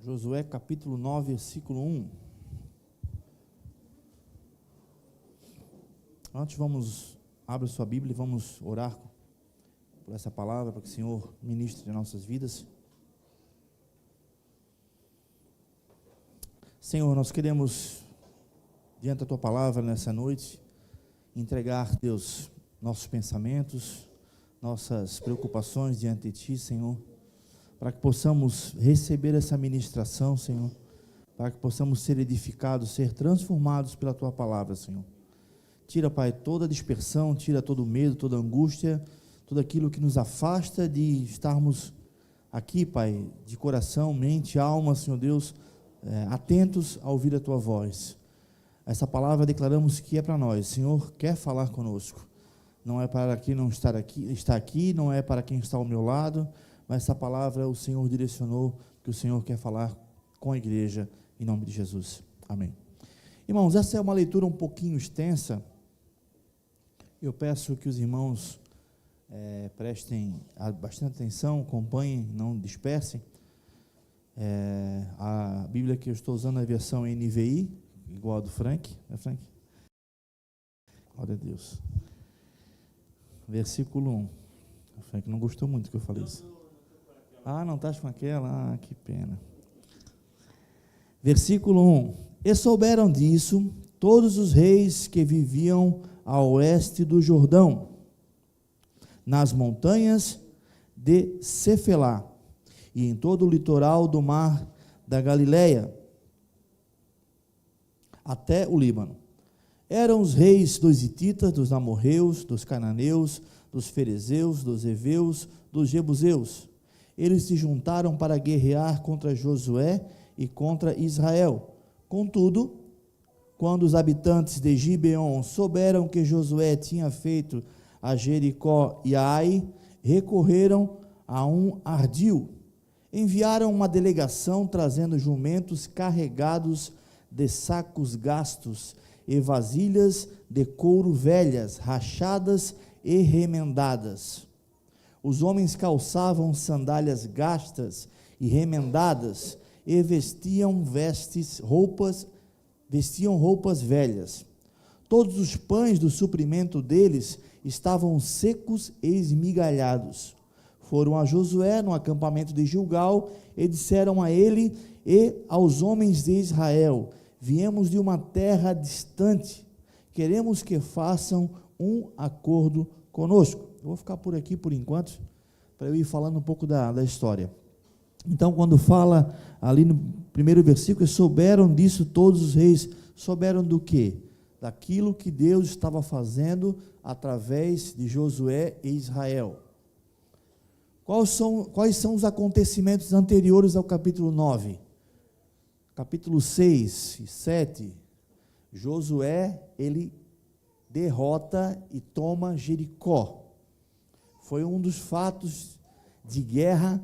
Josué capítulo 9, versículo 1. Antes abre sua Bíblia e vamos orar por essa palavra, para que o Senhor ministre em nossas vidas. Senhor, nós queremos, diante da Tua palavra nessa noite, entregar, Deus, nossos pensamentos, nossas preocupações diante de Ti, Senhor, para que possamos receber essa ministração, Senhor, para que possamos ser edificados, ser transformados pela Tua palavra, Senhor. Tira, Pai, toda dispersão, tira todo medo, toda angústia, tudo aquilo que nos afasta de estarmos aqui, Pai, de coração, mente, alma, Senhor Deus, atentos a ouvir a Tua voz. Essa palavra declaramos que é para nós. O Senhor quer falar conosco. Não é para quem não está aqui, não é para quem está ao meu lado, mas essa palavra o Senhor direcionou, que o Senhor quer falar com a igreja, em nome de Jesus. Amém. Irmãos, essa é uma leitura um pouquinho extensa. Eu peço que os irmãos prestem bastante atenção, acompanhem, não dispersem. A Bíblia que eu estou usando é a versão NVI, igual a do Frank, né, Frank? Glória a Deus. Versículo 1. O Frank não gostou muito que eu falei isso. Não estás com aquela? Que pena. Versículo 1. E souberam disso todos os reis que viviam a oeste do Jordão, nas montanhas de Cefelá, e em todo o litoral do mar da Galileia, até o Líbano. Eram os reis dos hititas, dos amorreus, dos cananeus, dos ferezeus, dos heveus, dos jebuseus. Eles se juntaram para guerrear contra Josué e contra Israel. Contudo, quando os habitantes de Gibeon souberam que Josué tinha feito a Jericó e a Ai, recorreram a um ardil. Enviaram uma delegação trazendo jumentos carregados de sacos gastos e vasilhas de couro velhas, rachadas e remendadas. Os homens calçavam sandálias gastas e remendadas e vestiam roupas velhas. Todos os pães do suprimento deles estavam secos e esmigalhados. Foram a Josué no acampamento de Gilgal e disseram a ele e aos homens de Israel: viemos de uma terra distante, queremos que façam um acordo conosco. Eu vou ficar por aqui por enquanto, para eu ir falando um pouco da história. Então, quando fala ali no primeiro versículo, souberam disso todos os reis. Souberam do quê? Daquilo que Deus estava fazendo através de Josué e Israel. Quais são os acontecimentos anteriores ao capítulo 9? Capítulo 6 e 7, Josué, ele derrota e toma Jericó. Foi um dos fatos de guerra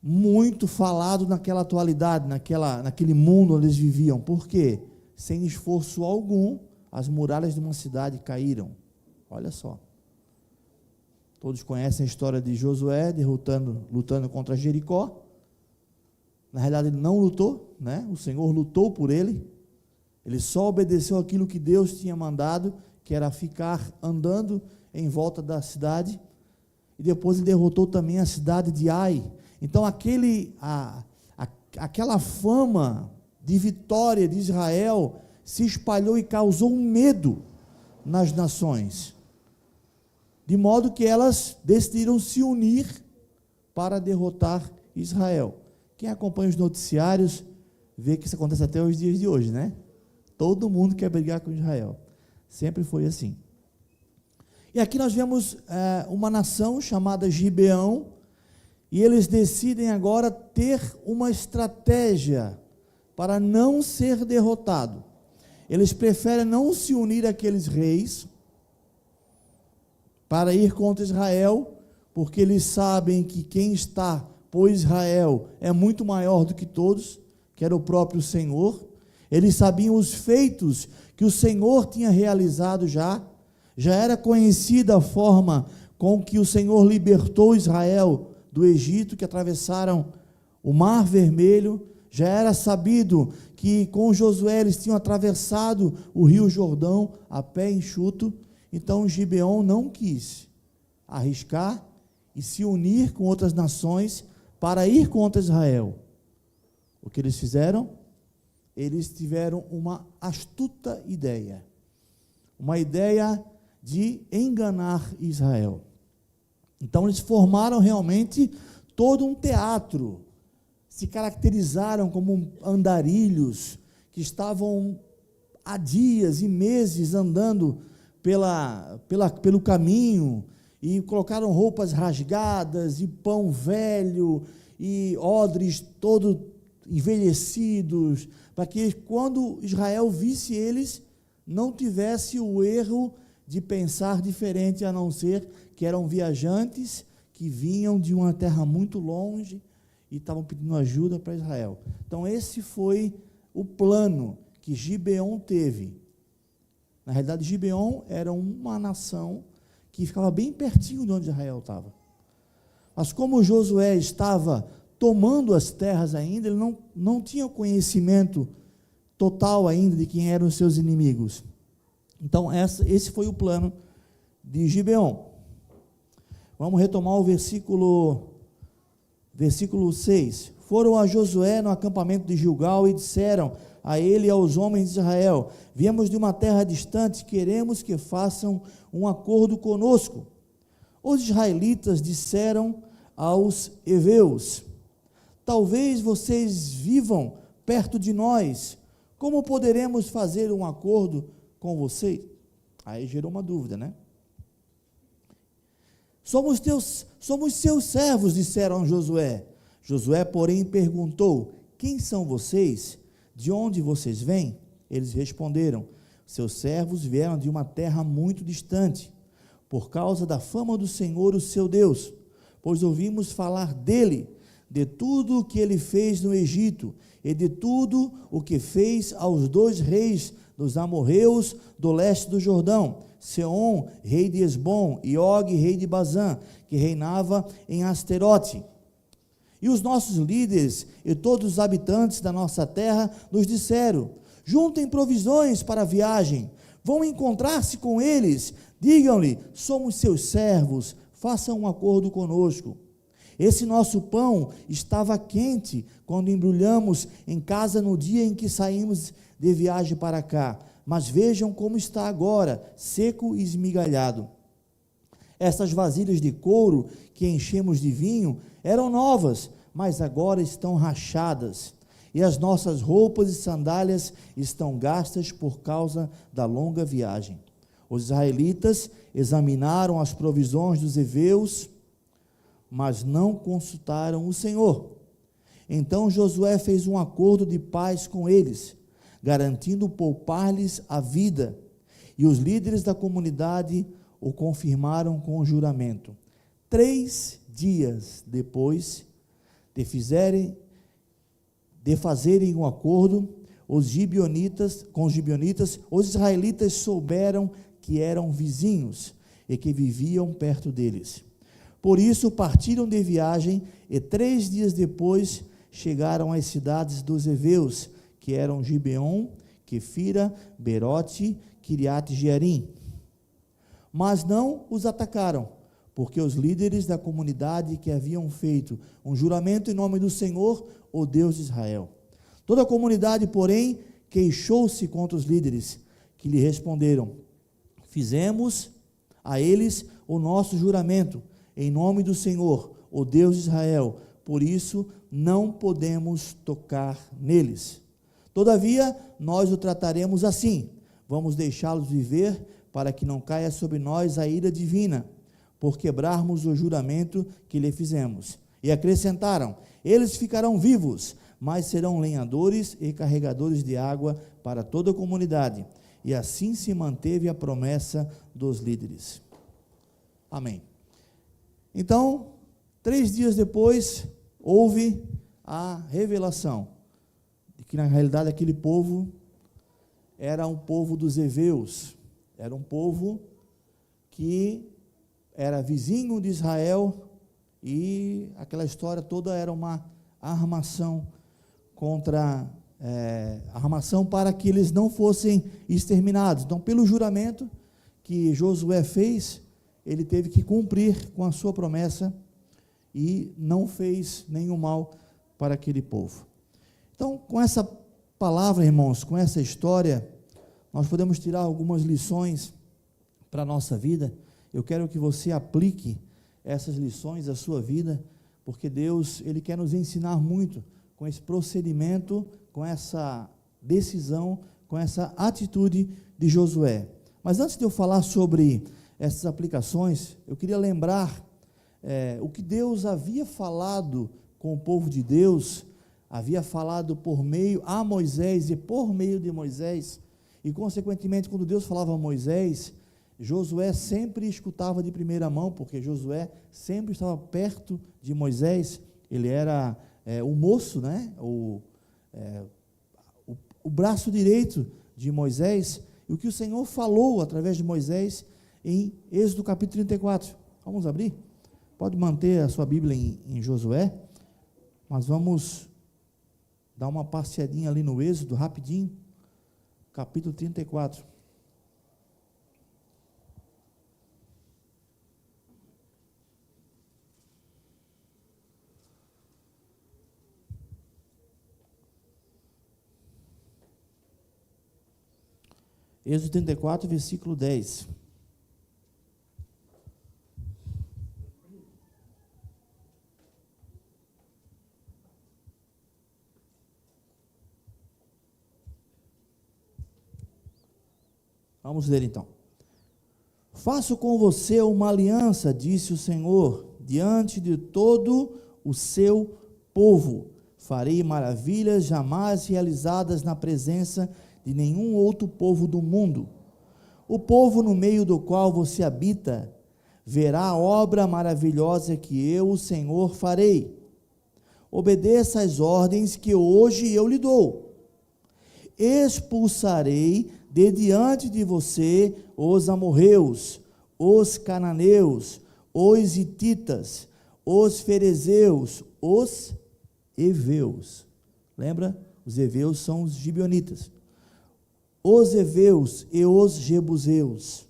muito falado naquela atualidade, naquele mundo onde eles viviam. Por quê? Sem esforço algum, as muralhas de uma cidade caíram. Olha só. Todos conhecem a história de Josué lutando contra Jericó. Na realidade, ele não lutou, né? O Senhor lutou por ele. Ele só obedeceu aquilo que Deus tinha mandado, que era ficar andando em volta da cidade. E depois ele derrotou também a cidade de Ai. Então, aquela fama de vitória de Israel se espalhou e causou um medo nas nações, de modo que elas decidiram se unir para derrotar Israel. Quem acompanha os noticiários vê que isso acontece até os dias de hoje, né? Todo mundo quer brigar com Israel. Sempre foi assim. E aqui nós vemos uma nação chamada Gibeão, e eles decidem agora ter uma estratégia para não ser derrotado. Eles preferem não se unir àqueles reis para ir contra Israel, porque eles sabem que quem está por Israel é muito maior do que todos, que era o próprio Senhor. Eles sabiam os feitos que o Senhor tinha realizado já era conhecida a forma com que o Senhor libertou Israel do Egito, que atravessaram o Mar Vermelho, já era sabido que com Josué eles tinham atravessado o rio Jordão a pé enxuto, então Gibeon não quis arriscar e se unir com outras nações para ir contra Israel. O que eles fizeram? Eles tiveram uma astuta ideia, uma ideia de enganar Israel. Então eles formaram realmente todo um teatro, se caracterizaram como andarilhos que estavam há dias e meses andando pelo caminho, e colocaram roupas rasgadas, e pão velho, e odres todos envelhecidos, para que quando Israel visse eles, não tivesse o erro de pensar diferente, a não ser que eram viajantes que vinham de uma terra muito longe e estavam pedindo ajuda para Israel. Então esse foi o plano que Gibeon teve. Na realidade, Gibeon era uma nação que ficava bem pertinho de onde Israel estava. Mas como Josué estava tomando as terras ainda, ele não tinha conhecimento total ainda de quem eram os seus inimigos. Então esse foi o plano de Gibeon. Vamos retomar o versículo 6. Foram a Josué no acampamento de Gilgal e disseram a ele e aos homens de Israel: viemos de uma terra distante, queremos que façam um acordo conosco. Os israelitas disseram aos heveus: talvez vocês vivam perto de nós, como poderemos fazer um acordo com vocês? Aí gerou uma dúvida, né? Somos seus servos, disseram Josué. Josué, porém, perguntou: quem são vocês? De onde vocês vêm? Eles responderam: seus servos vieram de uma terra muito distante, por causa da fama do Senhor, o seu Deus, pois ouvimos falar dele, de tudo o que ele fez no Egito, e de tudo o que fez aos 2 reis dos amorreus do leste do Jordão, Seom, rei de Esbom, e Og, rei de Bazã, que reinava em Asterote. E os nossos líderes e todos os habitantes da nossa terra nos disseram: juntem provisões para a viagem, vão encontrar-se com eles, digam-lhe: somos seus servos, façam um acordo conosco. Esse nosso pão estava quente quando embrulhamos em casa no dia em que saímos de viagem para cá, mas vejam como está agora, seco e esmigalhado. Essas vasilhas de couro que enchemos de vinho eram novas, mas agora estão rachadas, e as nossas roupas e sandálias estão gastas por causa da longa viagem. Os israelitas examinaram as provisões dos heveus, mas não consultaram o Senhor. Então Josué fez um acordo de paz com eles, garantindo poupar-lhes a vida, e os líderes da comunidade o confirmaram com o juramento. 3 dias depois de fazerem um acordo com os gibeonitas, os israelitas souberam que eram vizinhos e que viviam perto deles. Por isso partiram de viagem e 3 dias depois chegaram às cidades dos heveus, que eram Gibeon, Quefira, Berote, Kiriat-Jearim. Mas não os atacaram, porque os líderes da comunidade que haviam feito um juramento em nome do Senhor, o Deus de Israel. Toda a comunidade, porém, queixou-se contra os líderes, que lhe responderam: fizemos a eles o nosso juramento, em nome do Senhor, o Deus de Israel, por isso não podemos tocar neles. Todavia, nós o trataremos assim, vamos deixá-los viver, para que não caia sobre nós a ira divina, por quebrarmos o juramento que lhe fizemos. E acrescentaram: eles ficarão vivos, mas serão lenhadores e carregadores de água para toda a comunidade. E assim se manteve a promessa dos líderes. Amém. Então, 3 dias depois, houve a revelação de que na realidade aquele povo era um povo dos heveus, era um povo que era vizinho de Israel, e aquela história toda era uma armação contra a armação para que eles não fossem exterminados. Então, pelo juramento que Josué fez, ele teve que cumprir com a sua promessa e não fez nenhum mal para aquele povo. Então, com essa palavra, irmãos, com essa história, nós podemos tirar algumas lições para a nossa vida. Eu quero que você aplique essas lições à sua vida, porque Deus, Ele quer nos ensinar muito com esse procedimento, com essa decisão, com essa atitude de Josué. Mas antes de eu falar sobre essas aplicações, eu queria lembrar o que Deus havia falado com o povo de Deus, havia falado por meio a Moisés e por meio de Moisés, e consequentemente quando Deus falava a Moisés, Josué sempre escutava de primeira mão, porque Josué sempre estava perto de Moisés, ele era o moço, né? O braço direito de Moisés, e o que o Senhor falou através de Moisés em Êxodo capítulo 34, vamos abrir? Pode manter a sua Bíblia em Josué, mas vamos dar uma passeadinha ali no Êxodo, rapidinho, capítulo 34. Êxodo 34, versículo 10. Vamos ler então. Faço com você uma aliança, disse o Senhor, diante de todo o seu povo. Farei maravilhas jamais realizadas na presença de nenhum outro povo do mundo. O povo no meio do qual você habita verá a obra maravilhosa que eu, o Senhor, farei. Obedeça às ordens que hoje eu lhe dou. Expulsarei de diante de você os amorreus, os cananeus, os hititas, os ferezeus, os heveus. Lembra? Os heveus são os gibeonitas. Os heveus e os jebuseus.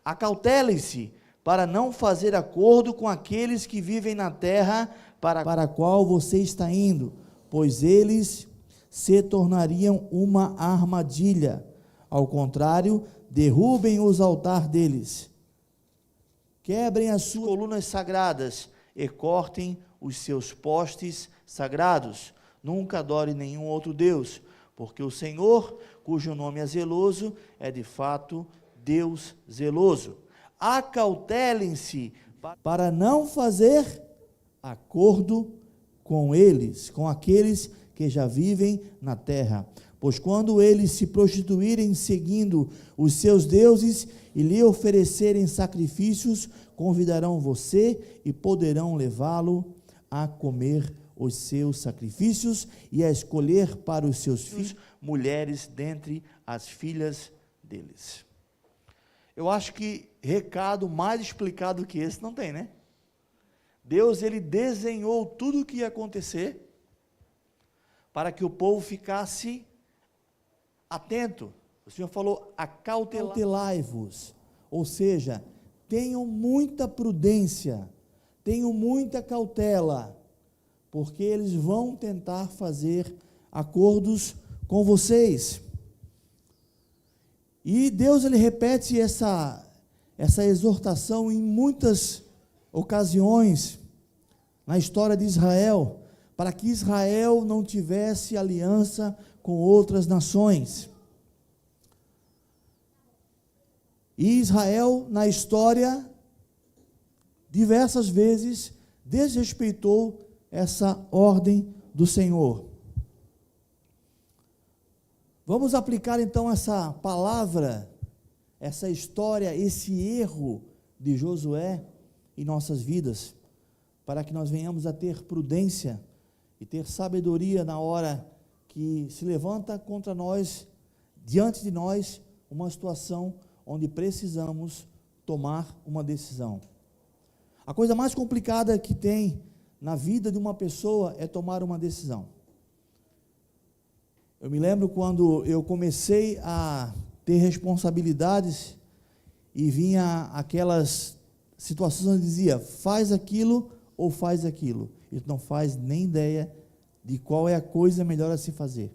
Acautelem-se para não fazer acordo com aqueles que vivem na terra para a qual você está indo, pois eles se tornariam uma armadilha. Ao contrário, derrubem os altares deles, quebrem as suas colunas sagradas e cortem os seus postes sagrados. Nunca adore nenhum outro Deus, porque o Senhor, cujo nome é zeloso, é de fato Deus zeloso. Acautelem-se para não fazer acordo com eles, com aqueles que já vivem na terra. Pois quando eles se prostituírem seguindo os seus deuses e lhe oferecerem sacrifícios, convidarão você e poderão levá-lo a comer os seus sacrifícios e a escolher para os seus filhos mulheres dentre as filhas deles. Eu acho que recado mais explicado que esse não tem, né? Deus, ele desenhou tudo o que ia acontecer para que o povo ficasse atento. O Senhor falou, acautelai-vos, ou seja, tenham muita prudência, tenham muita cautela, porque eles vão tentar fazer acordos com vocês. E Deus, ele repete essa exortação em muitas ocasiões na história de Israel, para que Israel não tivesse aliança com outras nações. E Israel, na história, diversas vezes, desrespeitou essa ordem do Senhor. Vamos aplicar então essa palavra, essa história, esse erro de Josué em nossas vidas, para que nós venhamos a ter prudência e ter sabedoria na hora que se levanta contra nós, diante de nós, uma situação onde precisamos tomar uma decisão. A coisa mais complicada que tem na vida de uma pessoa é tomar uma decisão. Eu me lembro quando eu comecei a ter responsabilidades e vinha aquelas situações onde dizia, faz aquilo ou faz aquilo. E tu não faz nem ideia de qual é a coisa melhor a se fazer.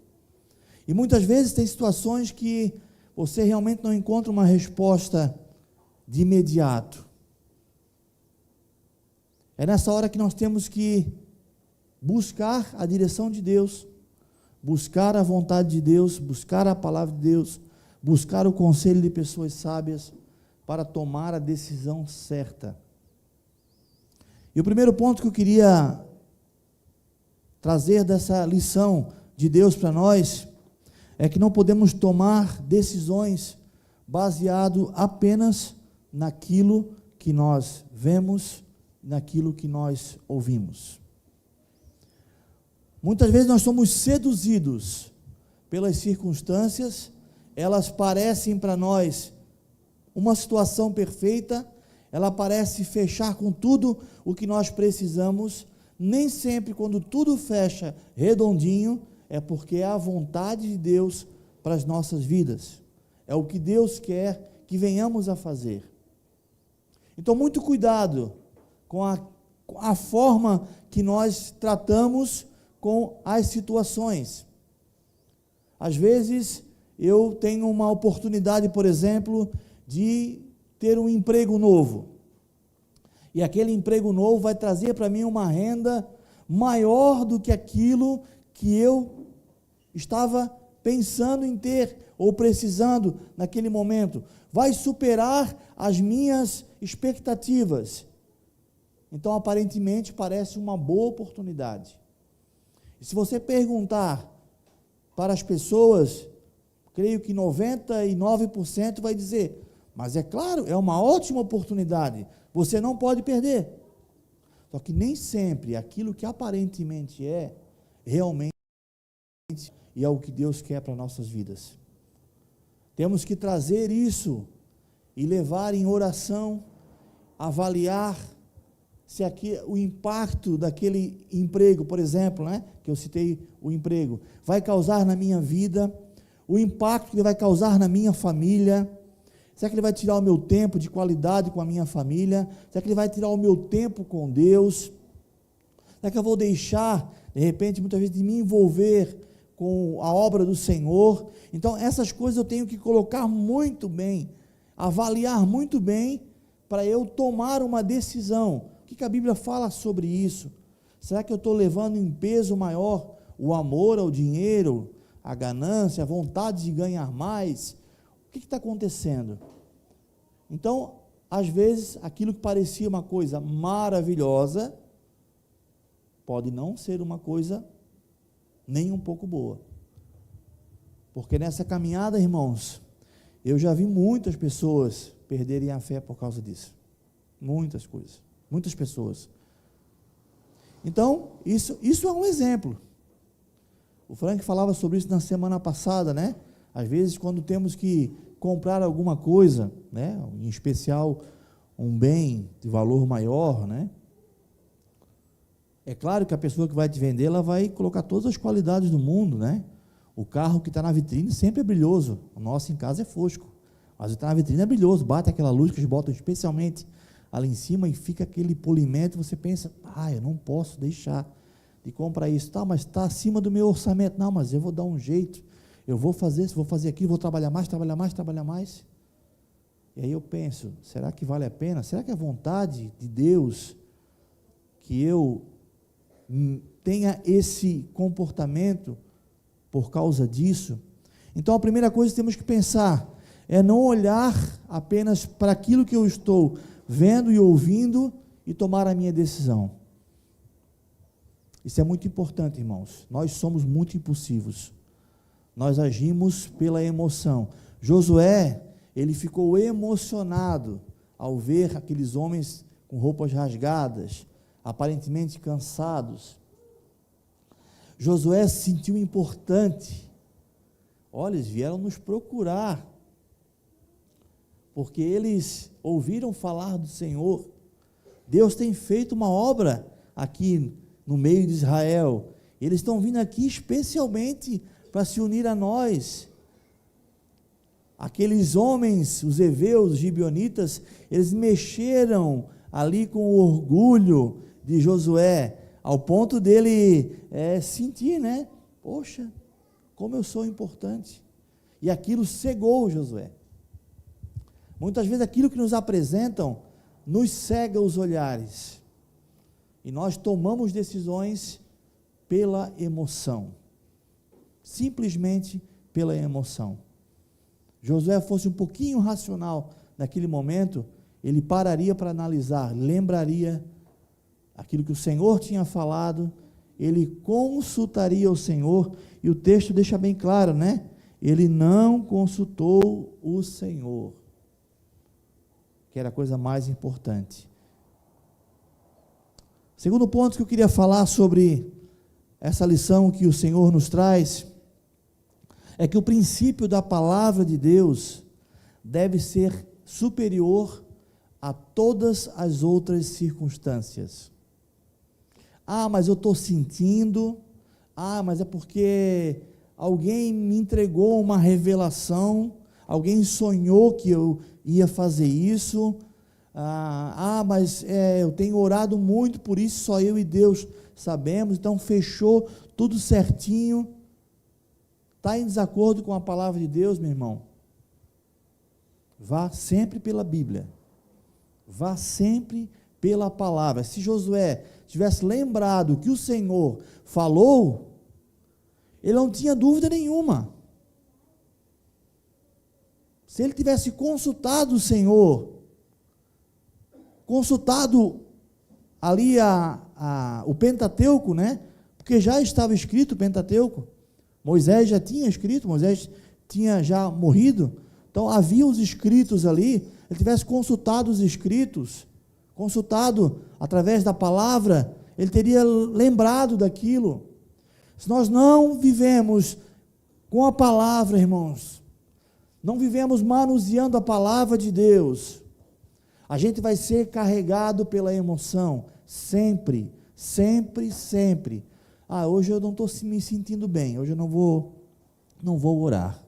E muitas vezes tem situações que você realmente não encontra uma resposta de imediato. É nessa hora que nós temos que buscar a direção de Deus, buscar a vontade de Deus, buscar a palavra de Deus, buscar o conselho de pessoas sábias para tomar a decisão certa. E o primeiro ponto que eu queria trazer dessa lição de Deus para nós é que não podemos tomar decisões baseado apenas naquilo que nós vemos, naquilo que nós ouvimos. Muitas vezes nós somos seduzidos pelas circunstâncias, elas parecem para nós uma situação perfeita, ela parece fechar com tudo o que nós precisamos. Nem sempre quando tudo fecha redondinho, é porque é a vontade de Deus para as nossas vidas, é o que Deus quer que venhamos a fazer. Então muito cuidado com a forma que nós tratamos com as situações. Às vezes eu tenho uma oportunidade, por exemplo, de ter um emprego novo, e aquele emprego novo vai trazer para mim uma renda maior do que aquilo que eu estava pensando em ter ou precisando naquele momento, vai superar as minhas expectativas. Então aparentemente parece uma boa oportunidade. E se você perguntar para as pessoas, creio que 99% vai dizer, mas é claro, é uma ótima oportunidade, você não pode perder. Só que nem sempre aquilo que aparentemente é, realmente é o que Deus quer para nossas vidas. Temos que trazer isso e levar em oração, avaliar se aqui, o impacto daquele emprego, por exemplo, que eu citei o emprego, vai causar na minha vida, o impacto que ele vai causar na minha família. Será que ele vai tirar o meu tempo de qualidade com a minha família? Será que ele vai tirar o meu tempo com Deus? Será que eu vou deixar, de repente, muitas vezes, de me envolver com a obra do Senhor? Então, essas coisas eu tenho que colocar muito bem, avaliar muito bem, para eu tomar uma decisão. O que a Bíblia fala sobre isso? Será que eu estou levando em peso maior o amor ao dinheiro, a ganância, a vontade de ganhar mais? O que está acontecendo? Então, às vezes, aquilo que parecia uma coisa maravilhosa, pode não ser uma coisa nem um pouco boa. Porque nessa caminhada, irmãos, eu já vi muitas pessoas perderem a fé por causa disso. Muitas coisas, muitas pessoas. Então, isso é um exemplo. O Frank falava sobre isso na semana passada, Às vezes, quando temos que comprar alguma coisa, em especial um bem de valor maior, é claro que a pessoa que vai te vender, ela vai colocar todas as qualidades do mundo, O carro que está na vitrine sempre é brilhoso, o nosso em casa é fosco, mas o que está na vitrine é brilhoso, bate aquela luz que eles botam especialmente ali em cima e fica aquele polimento, você pensa, eu não posso deixar de comprar isso, mas está acima do meu orçamento, não, mas eu vou dar um jeito, eu vou fazer isso, vou fazer aquilo, vou trabalhar mais, e aí eu penso, será que vale a pena? Será que é a vontade de Deus que eu tenha esse comportamento por causa disso? Então a primeira coisa que temos que pensar é não olhar apenas para aquilo que eu estou vendo e ouvindo e tomar a minha decisão. Isso é muito importante, irmãos. Nós somos muito impulsivos. Nós agimos pela emoção. Josué, ele ficou emocionado ao ver aqueles homens com roupas rasgadas, aparentemente cansados. Josué se sentiu importante. Olha, eles vieram nos procurar, porque eles ouviram falar do Senhor. Deus tem feito uma obra aqui no meio de Israel. Eles estão vindo aqui especialmente para se unir a nós. Aqueles homens, os heveus, os gibeonitas, eles mexeram ali com o orgulho de Josué, ao ponto dele sentir, né? Poxa, como eu sou importante. E aquilo cegou Josué. Muitas vezes aquilo que nos apresentam nos cega os olhares. E nós tomamos decisões pela emoção. Simplesmente pela emoção. Josué fosse um pouquinho racional naquele momento, ele pararia para analisar, lembraria aquilo que o Senhor tinha falado, ele consultaria o Senhor, e o texto deixa bem claro, né? Ele não consultou o Senhor, que era a coisa mais importante. Segundo ponto que eu queria falar sobre essa lição que o Senhor nos traz, é que o princípio da palavra de Deus deve ser superior a todas as outras circunstâncias. Mas eu estou sentindo, mas é porque alguém me entregou uma revelação, alguém sonhou que eu ia fazer isso, mas eu tenho orado muito, por isso só eu e Deus sabemos, então fechou tudo certinho. Está em desacordo com a palavra de Deus, meu irmão? Vá sempre pela Bíblia, vá sempre pela palavra. Se Josué tivesse lembrado que o Senhor falou, ele não tinha dúvida nenhuma. Se ele tivesse consultado o Senhor, consultado ali o Pentateuco, né? Porque já estava escrito o Pentateuco, Moisés já tinha escrito, Moisés tinha já morrido, então havia os escritos ali, ele tivesse consultado os escritos, consultado através da palavra, ele teria lembrado daquilo. Se nós não vivemos com a palavra, irmãos, não vivemos manuseando a palavra de Deus, a gente vai ser carregado pela emoção, sempre, sempre, sempre. Hoje eu não estou me sentindo bem, hoje eu não vou orar.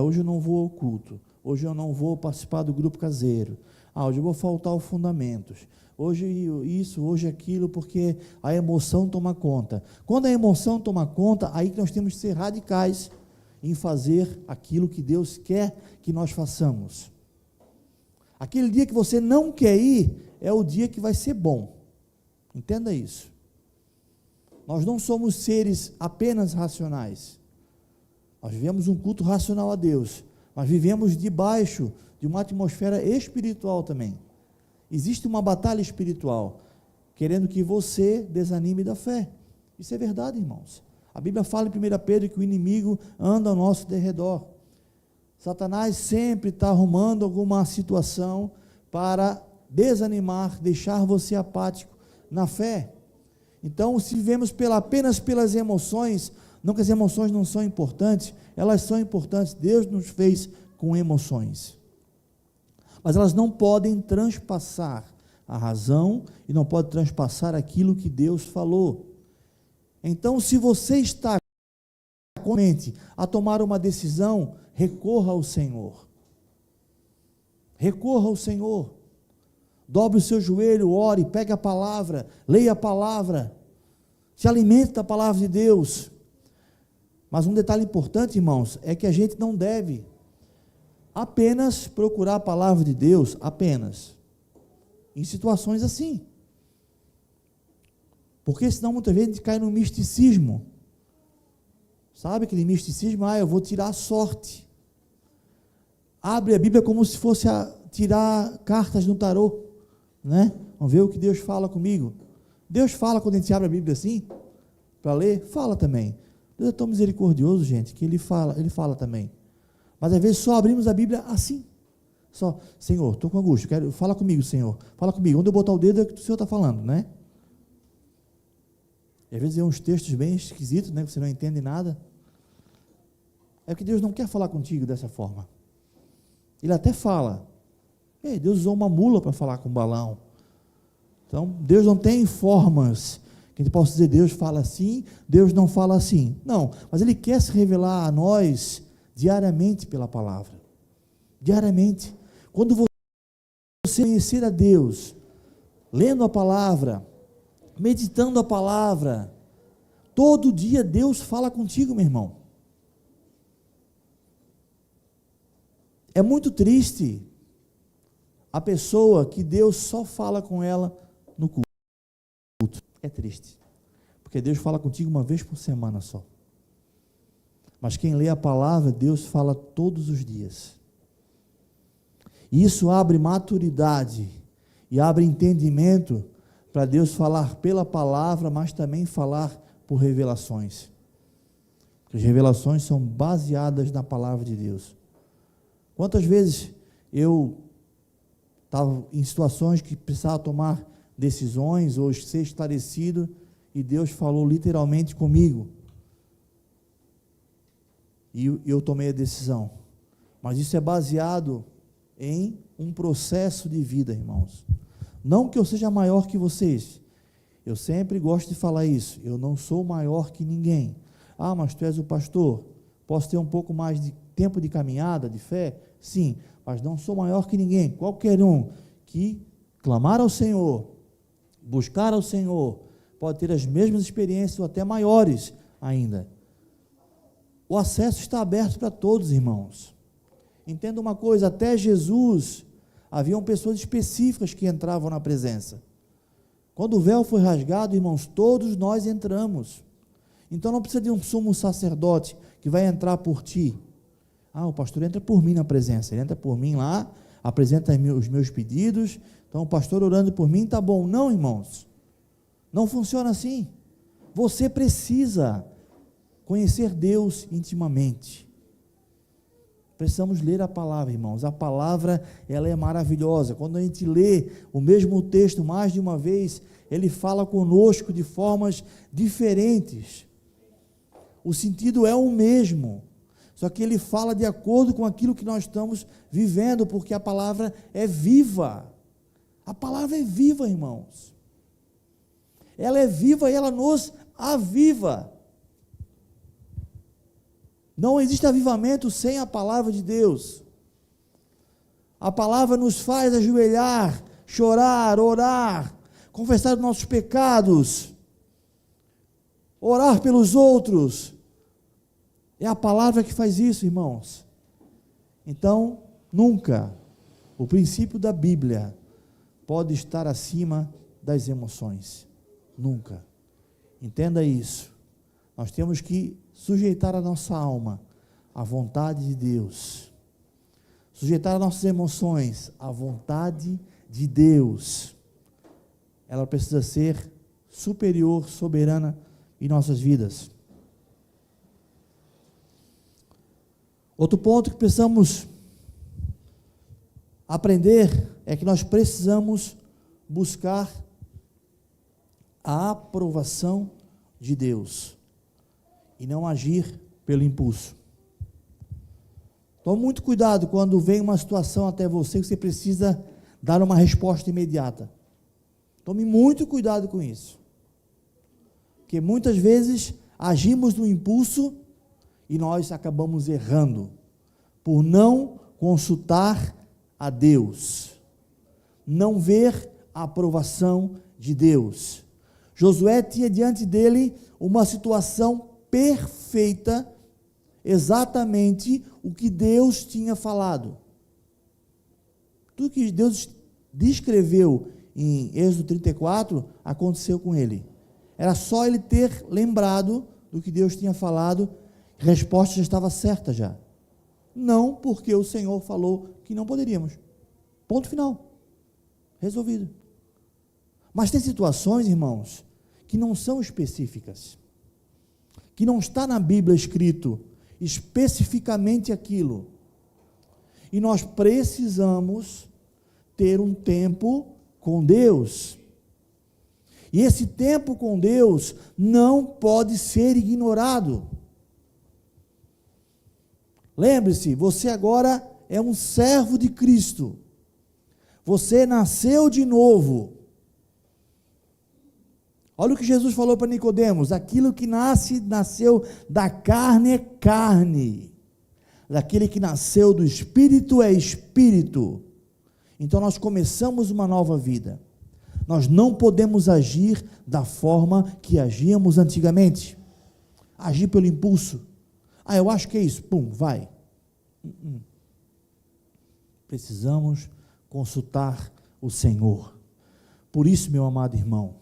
Hoje eu não vou ao culto, hoje eu não vou participar do grupo caseiro. Hoje eu vou faltar aos fundamentos. Hoje isso, hoje aquilo, porque a emoção toma conta. Quando a emoção toma conta, aí que nós temos que ser radicais em fazer aquilo que Deus quer que nós façamos. Aquele dia que você não quer ir, é o dia que vai ser bom. Entenda isso. Nós não somos seres apenas racionais. Nós vivemos um culto racional a Deus, mas vivemos debaixo de uma atmosfera espiritual também. Existe uma batalha espiritual, querendo que você desanime da fé. Isso é verdade, irmãos. A Bíblia fala em 1 Pedro que o inimigo anda ao nosso derredor. Satanás sempre está arrumando alguma situação para desanimar, deixar você apático na fé. Então, se vivemos apenas pelas emoções, não que as emoções não são importantes, elas são importantes, Deus nos fez com emoções, mas elas não podem transpassar a razão, e não podem transpassar aquilo que Deus falou. Então, se você está com a mente a tomar uma decisão, recorra ao Senhor, dobre o seu joelho, ore, pegue a palavra, leia a palavra, se alimente da palavra de Deus. Mas um detalhe importante, irmãos, é que a gente não deve apenas procurar a palavra de Deus, apenas, em situações assim, porque senão muitas vezes a gente cai no misticismo, sabe aquele misticismo? Eu vou tirar a sorte, abre a Bíblia como se fosse tirar cartas no tarô, né? Vamos ver o que Deus fala comigo. Deus fala quando a gente abre a Bíblia assim, para ler, fala também. Deus é tão misericordioso, gente, que Ele fala também. Mas às vezes só abrimos a Bíblia assim, só, Senhor, estou com angústia, fala comigo, Senhor, fala comigo, onde eu botar o dedo é o que o Senhor está falando, né? E às vezes é uns textos bem esquisitos, né, que você não entende nada. É que Deus não quer falar contigo dessa forma. Ele até fala, Deus usou uma mula para falar com Balaão. Então, Deus não tem formas Que a gente possa dizer, Deus fala assim, Deus não fala assim. Não, mas Ele quer se revelar a nós diariamente pela palavra. Diariamente. Quando você conhecer a Deus, lendo a palavra, meditando a palavra, todo dia Deus fala contigo, meu irmão. É muito triste a pessoa que Deus só fala com ela no culto. É triste, porque Deus fala contigo uma vez por semana só. Mas quem lê a palavra, Deus fala todos os dias. E isso abre maturidade e abre entendimento para Deus falar pela palavra, mas também falar por revelações. Porque as revelações são baseadas na palavra de Deus. Quantas vezes eu estava em situações que precisava tomar decisões ou ser esclarecido, e Deus falou literalmente comigo, e eu tomei a decisão. Mas isso é baseado em um processo de vida, irmãos. Não que eu seja maior que vocês, eu sempre gosto de falar isso, eu não sou maior que ninguém. Ah, mas tu és o pastor, posso ter um pouco mais de tempo de caminhada, de fé? Sim, mas não sou maior que ninguém. Qualquer um que clamar ao Senhor, buscar ao Senhor, pode ter as mesmas experiências ou até maiores ainda. O acesso está aberto para todos, irmãos. Entenda uma coisa, até Jesus, haviam pessoas específicas que entravam na presença. Quando o véu foi rasgado, irmãos, todos nós entramos. Então não precisa de um sumo sacerdote que vai entrar por ti. Ah, o pastor entra por mim na presença, ele entra por mim lá, apresenta os meus pedidos, então o pastor orando por mim, tá bom. Não, irmãos, não funciona assim. Você precisa conhecer Deus intimamente. Precisamos ler a palavra, irmãos. A palavra, ela é maravilhosa. Quando a gente lê o mesmo texto mais de uma vez, ele fala conosco de formas diferentes. O sentido é o mesmo, só que ele fala de acordo com aquilo que nós estamos vivendo, porque a palavra é viva. A palavra é viva, irmãos. Ela é viva e ela nos aviva. Não existe avivamento sem a palavra de Deus. A palavra nos faz ajoelhar, chorar, orar, confessar os nossos pecados, orar pelos outros. É a palavra que faz isso, irmãos. Então, nunca o princípio da Bíblia pode estar acima das emoções. Nunca. Entenda isso. Nós temos que sujeitar a nossa alma à vontade de Deus. Sujeitar as nossas emoções à vontade de Deus. Ela precisa ser superior, soberana em nossas vidas. Outro ponto que precisamos aprender é que nós precisamos buscar a aprovação de Deus e não agir pelo impulso. Tome muito cuidado quando vem uma situação até você que você precisa dar uma resposta imediata. Tome muito cuidado com isso, porque muitas vezes agimos no impulso e nós acabamos errando por não consultar a Deus, não ver a aprovação de Deus. Josué tinha diante dele uma situação perfeita, exatamente o que Deus tinha falado. Tudo que Deus descreveu em Êxodo 34 aconteceu com ele. Era só ele ter lembrado do que Deus tinha falado. A resposta já estava certa já. Não, porque o Senhor falou que não poderíamos. Ponto final. Resolvido. Mas tem situações, irmãos, que não são específicas, que não está na Bíblia escrito especificamente aquilo. E nós precisamos ter um tempo com Deus. E esse tempo com Deus não pode ser ignorado. Lembre-se, você agora é um servo de Cristo. Você nasceu de novo. Olha o que Jesus falou para Nicodemos: aquilo que nasceu da carne é carne, daquele que nasceu do Espírito é Espírito. Então nós começamos uma nova vida. Nós não podemos agir da forma que agíamos antigamente. Agir pelo impulso. Eu acho que é isso. Pum, vai. Precisamos consultar o Senhor. Por isso, meu amado irmão,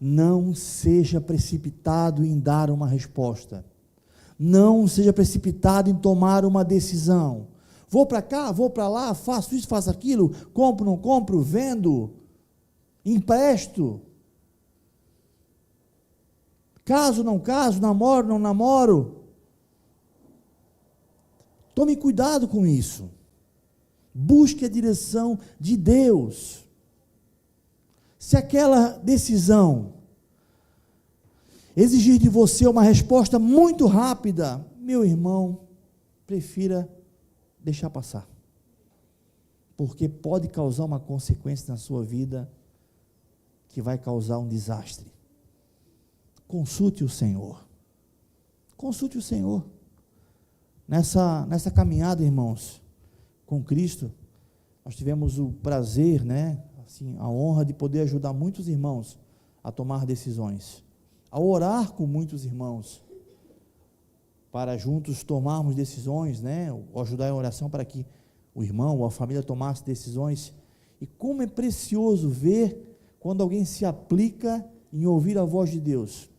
não seja precipitado em dar uma resposta. Não seja precipitado em tomar uma decisão. Vou para cá, vou para lá, faço isso, faço aquilo, compro, não compro, vendo, empresto, caso, não caso, namoro, não namoro. Tome cuidado com isso. Busque a direção de Deus. Se aquela decisão exigir de você uma resposta muito rápida, meu irmão, prefira deixar passar, porque pode causar uma consequência na sua vida que vai causar um desastre. Consulte o Senhor. Consulte o Senhor. Nessa caminhada, irmãos, com Cristo, nós tivemos o prazer, assim, a honra de poder ajudar muitos irmãos a tomar decisões, a orar com muitos irmãos, para juntos tomarmos decisões, ou ajudar em oração para que o irmão ou a família tomasse decisões. E como é precioso ver quando alguém se aplica em ouvir a voz de Deus.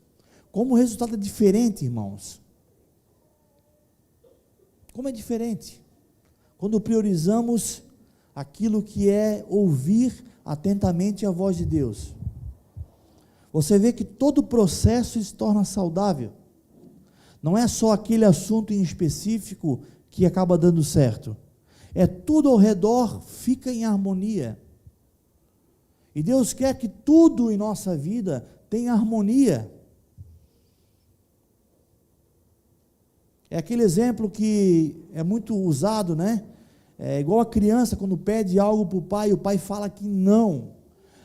Como o resultado é diferente, irmãos. Como é diferente quando priorizamos aquilo que é ouvir atentamente a voz de Deus. Você vê que todo o processo se torna saudável. Não é só aquele assunto em específico que acaba dando certo. É tudo ao redor fica em harmonia. E Deus quer que tudo em nossa vida tenha harmonia. É aquele exemplo que é muito usado, É igual a criança quando pede algo para o pai, e o pai fala que não.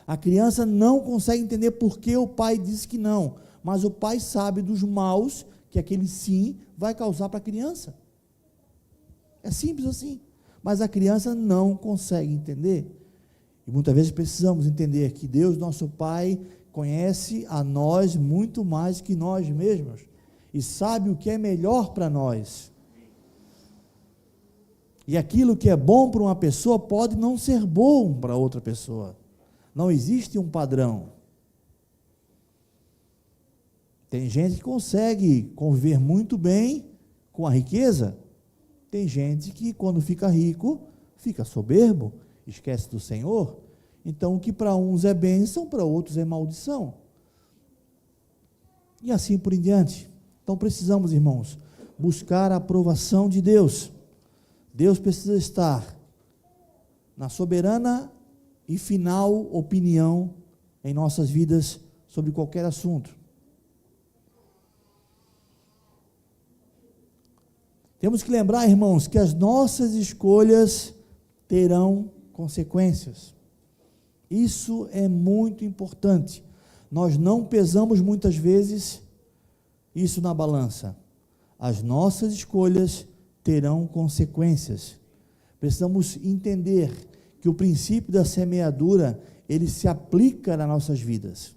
A criança não consegue entender por que o pai disse que não, mas o pai sabe dos maus que aquele sim vai causar para a criança. É simples assim, mas a criança não consegue entender. E muitas vezes precisamos entender que Deus, nosso Pai, conhece a nós muito mais que nós mesmos, e sabe o que é melhor para nós. E aquilo que é bom para uma pessoa pode não ser bom para outra pessoa. Não existe um padrão. Tem gente que consegue conviver muito bem com a riqueza. Tem gente que, quando fica rico, fica soberbo, esquece do Senhor. Então, o que para uns é bênção, para outros é maldição. E assim por em diante. Então, precisamos, irmãos, buscar a aprovação de Deus. Deus precisa estar na soberana e final opinião em nossas vidas sobre qualquer assunto. Temos que lembrar, irmãos, que as nossas escolhas terão consequências. Isso é muito importante. Nós não pesamos muitas vezes isso na balança. As nossas escolhas terão consequências. Precisamos entender que o princípio da semeadura, ele se aplica nas nossas vidas.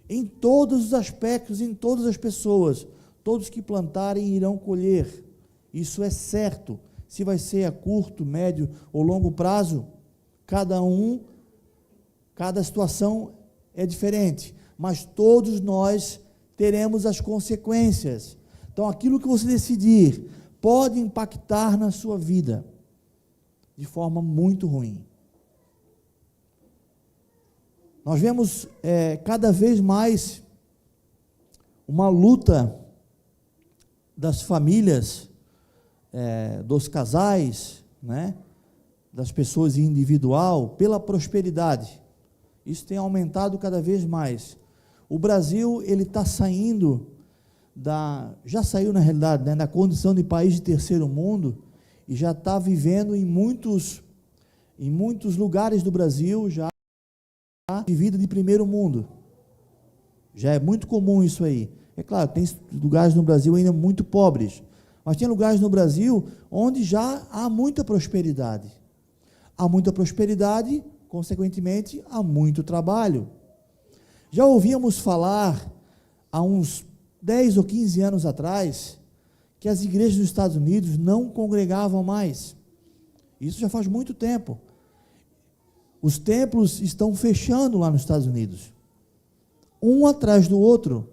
Em todos os aspectos, em todas as pessoas. Todos que plantarem irão colher. Isso é certo. Se vai ser a curto, médio ou longo prazo, cada situação é diferente, mas todos nós teremos as consequências. Então, aquilo que você decidir pode impactar na sua vida de forma muito ruim. Nós vemos cada vez mais uma luta das famílias, dos casais, das pessoas individual, pela prosperidade. Isso tem aumentado cada vez mais. O Brasil, ele está saindo já saiu na realidade, da condição de país de terceiro mundo, e já está vivendo em muitos lugares do Brasil, já de vida de primeiro mundo. Já é muito comum isso aí. É claro, tem lugares no Brasil ainda muito pobres, mas tem lugares no Brasil onde já há muita prosperidade. Há muita prosperidade, consequentemente, há muito trabalho. Já ouvíamos falar, há uns 10 ou 15 anos atrás, que as igrejas dos Estados Unidos não congregavam mais. Isso já faz muito tempo. Os templos estão fechando lá nos Estados Unidos, um atrás do outro.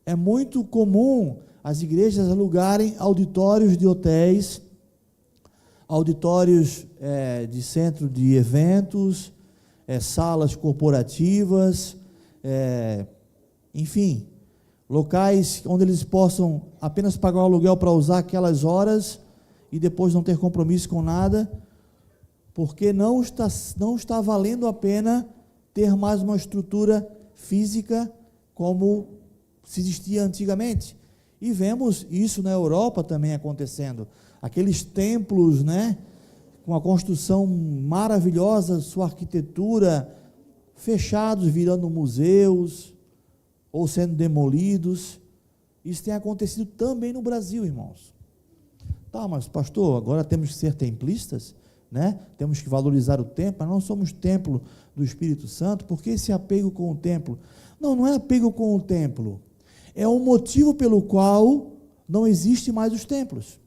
É muito comum as igrejas alugarem auditórios de hotéis, auditórios de centro de eventos, salas corporativas, enfim, locais onde eles possam apenas pagar o aluguel para usar aquelas horas e depois não ter compromisso com nada, porque não está valendo a pena ter mais uma estrutura física como se existia antigamente. E vemos isso na Europa também acontecendo. Aqueles templos, né, com a construção maravilhosa, sua arquitetura, fechados, virando museus, ou sendo demolidos. Isso tem acontecido também no Brasil, irmãos. Tá, mas pastor, agora temos que ser templistas, né? Temos que valorizar o templo, mas não somos templo do Espírito Santo. Por que esse apego com o templo? Não é apego com o templo, é o motivo pelo qual não existe mais os templos.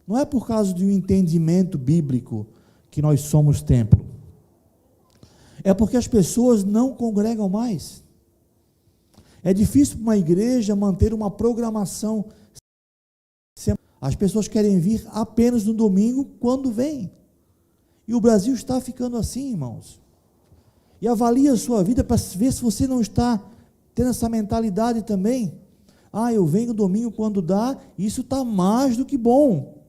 Não é por causa de um entendimento bíblico que nós somos templo, é porque as pessoas não congregam mais. É difícil para uma igreja manter uma programação. As pessoas querem vir apenas no domingo, quando vêm. E o Brasil está ficando assim, irmãos. E avalie a sua vida para ver se você não está tendo essa mentalidade também. Eu venho domingo quando dá, isso está mais do que bom.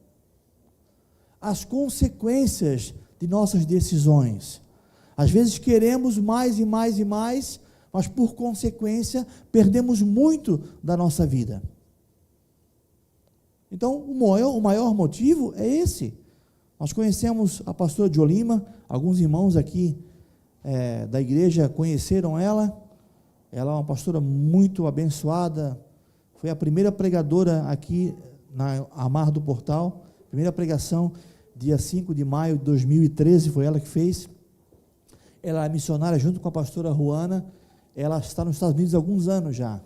As consequências de nossas decisões. Às vezes queremos mais e mais e mais, mas por consequência perdemos muito da nossa vida. Então, o maior motivo é esse. Nós conhecemos a pastora de Olima, alguns irmãos aqui da igreja conheceram ela. Ela é uma pastora muito abençoada, foi a primeira pregadora aqui na Amar do Portal, primeira pregação, dia 5 de maio de 2013, foi ela que fez. Ela é missionária junto com a pastora Juana, ela está nos Estados Unidos há alguns anos já.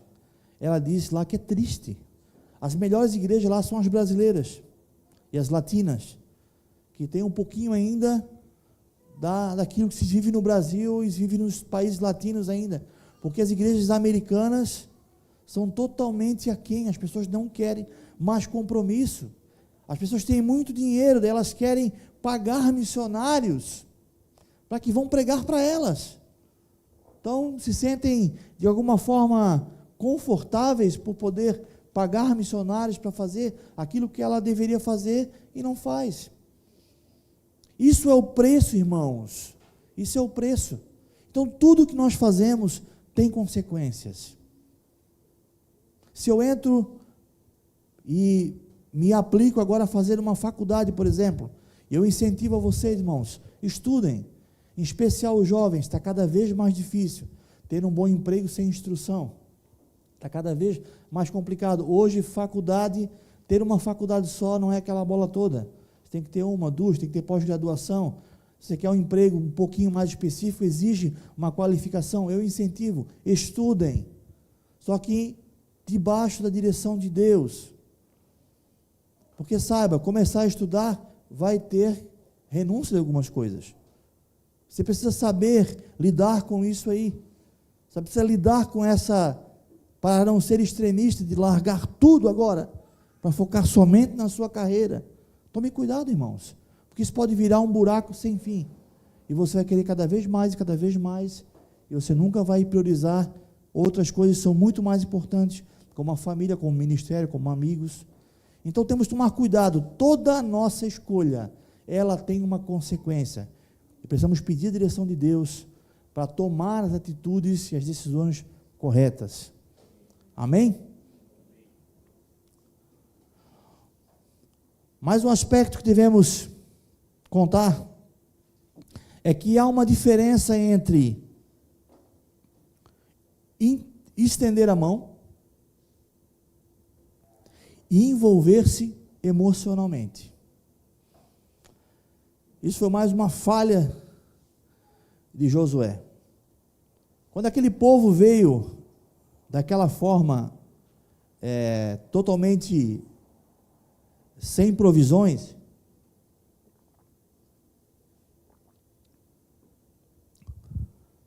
Ela disse lá que é triste. As melhores igrejas lá são as brasileiras e as latinas, que tem um pouquinho ainda daquilo que se vive no Brasil e se vive nos países latinos ainda, porque as igrejas americanas são totalmente aquém, as pessoas não querem mais compromisso, as pessoas têm muito dinheiro, elas querem pagar missionários para que vão pregar para elas, então se sentem de alguma forma confortáveis por poder pagar missionários para fazer aquilo que ela deveria fazer e não faz. Isso é o preço, irmãos, isso é o preço. Então tudo que nós fazemos tem consequências. Se eu entro e me aplico agora a fazer uma faculdade, por exemplo, eu incentivo a vocês, irmãos, estudem, em especial os jovens, está cada vez mais difícil ter um bom emprego sem instrução, está cada vez mais complicado. Hoje, ter uma faculdade só não é aquela bola toda, você tem que ter uma, duas, tem que ter pós-graduação. Se você quer um emprego um pouquinho mais específico, exige uma qualificação. Eu incentivo, estudem, só que debaixo da direção de Deus, porque saiba, começar a estudar vai ter renúncia de algumas coisas, você precisa saber lidar com isso aí, você precisa lidar com essa, para não ser extremista, de largar tudo agora, para focar somente na sua carreira. Tome cuidado, irmãos, porque isso pode virar um buraco sem fim, e você vai querer cada vez mais, e você nunca vai priorizar outras coisas que são muito mais importantes, como a família, como o ministério, como amigos. Então temos que tomar cuidado, toda a nossa escolha, ela tem uma consequência, e precisamos pedir a direção de Deus, para tomar as atitudes e as decisões corretas. Amém? Mais um aspecto que devemos contar, é que há uma diferença entre estender a mão e envolver-se emocionalmente. Isso foi mais uma falha de Josué. Quando aquele povo veio daquela forma, totalmente sem provisões,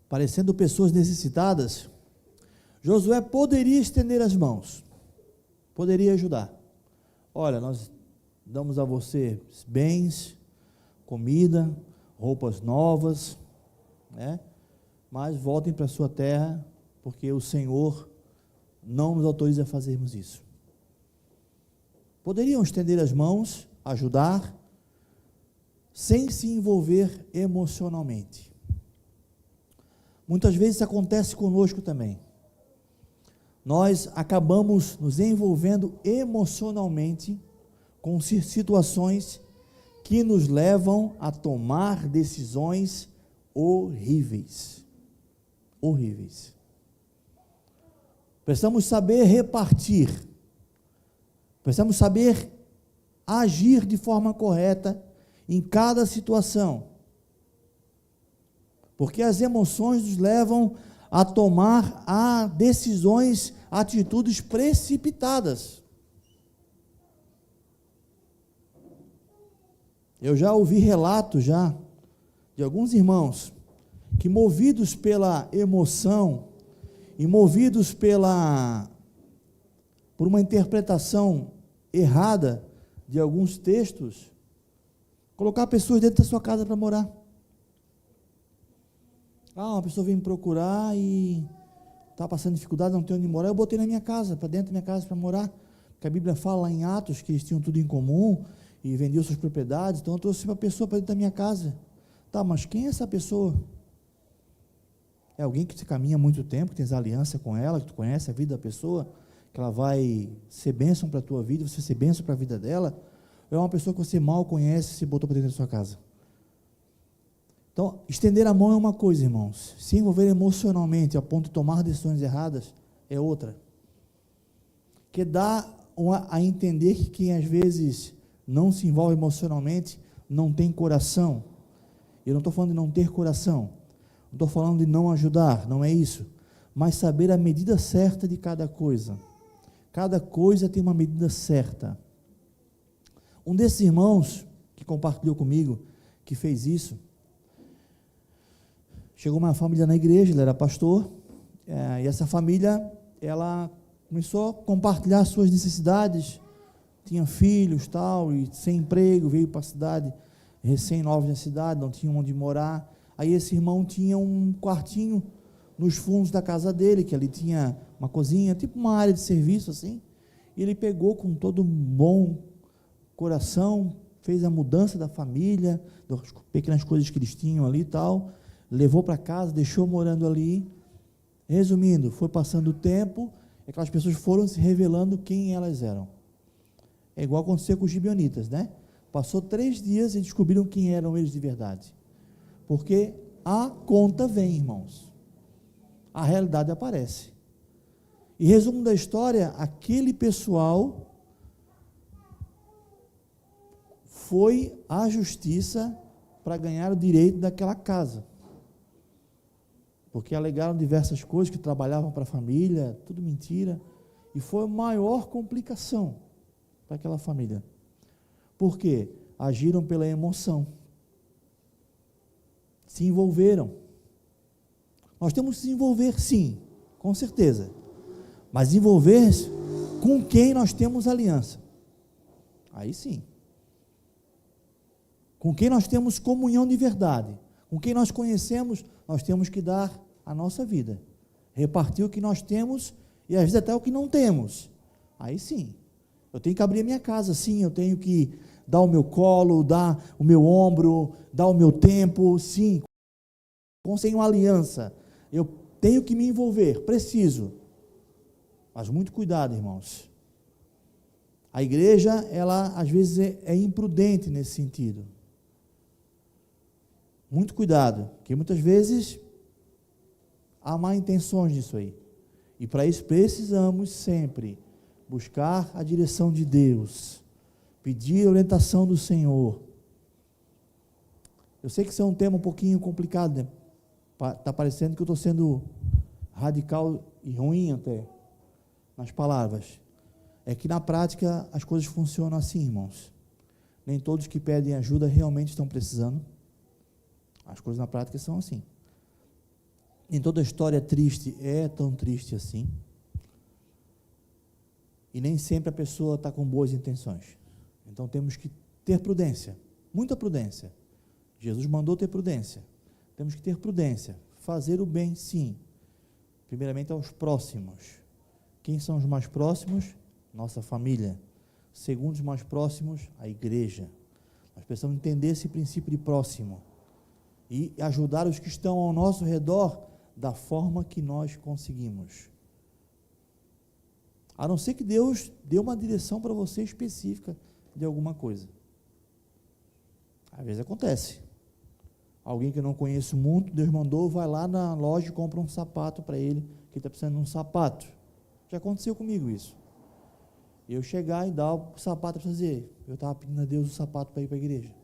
parecendo pessoas necessitadas, Josué poderia estender as mãos, poderia ajudar. Olha, nós damos a você bens, comida, roupas novas, né? Mas voltem para a sua terra, porque o Senhor não nos autoriza a fazermos isso. Poderiam estender as mãos, ajudar, sem se envolver emocionalmente. Muitas vezes isso acontece conosco também. Nós acabamos nos envolvendo emocionalmente com situações que nos levam a tomar decisões horríveis. Horríveis. Precisamos saber repartir. Precisamos saber agir de forma correta em cada situação. Porque as emoções nos levam a tomar decisões, atitudes precipitadas. Eu já ouvi relatos de alguns irmãos que, movidos pela emoção e movidos por uma interpretação errada de alguns textos, colocar pessoas dentro da sua casa para morar. Uma pessoa veio me procurar e está passando dificuldade, não tem onde morar, eu botei na minha casa, para dentro da minha casa para morar, porque a Bíblia fala lá em Atos que eles tinham tudo em comum e vendiam suas propriedades, então eu trouxe uma pessoa para dentro da minha casa. Tá, mas quem é essa pessoa? É alguém que você caminha há muito tempo, que tens aliança com ela, que tu conhece a vida da pessoa, que ela vai ser bênção para a tua vida, você ser bênção para a vida dela? Ou é uma pessoa que você mal conhece e se botou para dentro da sua casa? Então, estender a mão é uma coisa, irmãos. Se envolver emocionalmente a ponto de tomar decisões erradas é outra. Que dá a entender que quem às vezes não se envolve emocionalmente não tem coração. Eu não estou falando de não ter coração. Não estou falando de não ajudar, não é isso. Mas saber a medida certa de cada coisa. Cada coisa tem uma medida certa. Um desses irmãos que compartilhou comigo, que fez isso, chegou uma família na igreja, ele era pastor, e essa família, ela começou a compartilhar suas necessidades, tinha filhos, tal, e sem emprego, veio para a cidade, recém-novos na cidade, não tinha onde morar. Aí esse irmão tinha um quartinho nos fundos da casa dele, que ali tinha uma cozinha, tipo uma área de serviço assim, e ele pegou com todo um bom coração, fez a mudança da família, das pequenas coisas que eles tinham ali e tal, levou para casa, deixou morando ali. Resumindo, foi passando o tempo, aquelas pessoas foram se revelando quem elas eram. É igual aconteceu com os gibeonitas, né? Passou 3 dias e descobriram quem eram eles de verdade. Porque a conta vem, irmãos. A realidade aparece. E resumo da história, aquele pessoal foi à justiça para ganhar o direito daquela casa. Porque alegaram diversas coisas, que trabalhavam para a família, tudo mentira, e foi a maior complicação para aquela família. Por quê? Agiram pela emoção, se envolveram. Nós temos que se envolver, sim, com certeza, mas envolver com quem nós temos aliança, aí sim, com quem nós temos comunhão de verdade, com quem nós conhecemos, nós temos que dar a nossa vida, repartir o que nós temos e às vezes até o que não temos. Aí sim, eu tenho que abrir a minha casa, sim, eu tenho que dar o meu colo, dar o meu ombro, dar o meu tempo, sim, sem uma aliança, eu tenho que me envolver, preciso, mas muito cuidado, irmãos. A igreja, ela às vezes é imprudente nesse sentido. Muito cuidado, porque muitas vezes há má intenções nisso aí. E para isso precisamos sempre buscar a direção de Deus, pedir a orientação do Senhor. Eu sei que isso é um tema um pouquinho complicado, né? Está parecendo que eu estou sendo radical e ruim até nas palavras. É que na prática as coisas funcionam assim, irmãos. Nem todos que pedem ajuda realmente estão precisando. As coisas na prática são assim. Nem toda história triste é tão triste assim. E nem sempre a pessoa está com boas intenções. Então temos que ter prudência, muita prudência. Jesus mandou ter prudência. Temos que ter prudência, fazer o bem, sim. Primeiramente aos próximos. Quem são os mais próximos? Nossa família. Segundo, os mais próximos, a igreja. Nós precisamos entender esse princípio de próximo e ajudar os que estão ao nosso redor da forma que nós conseguimos. A não ser que Deus dê uma direção para você específica de alguma coisa. Às vezes acontece. Alguém que eu não conheço muito, Deus mandou, vai lá na loja e compra um sapato para ele, que está precisando de um sapato. Já aconteceu comigo isso. Eu chegar e dar o sapato para fazer. Eu estava pedindo a Deus o sapato para ir para a igreja.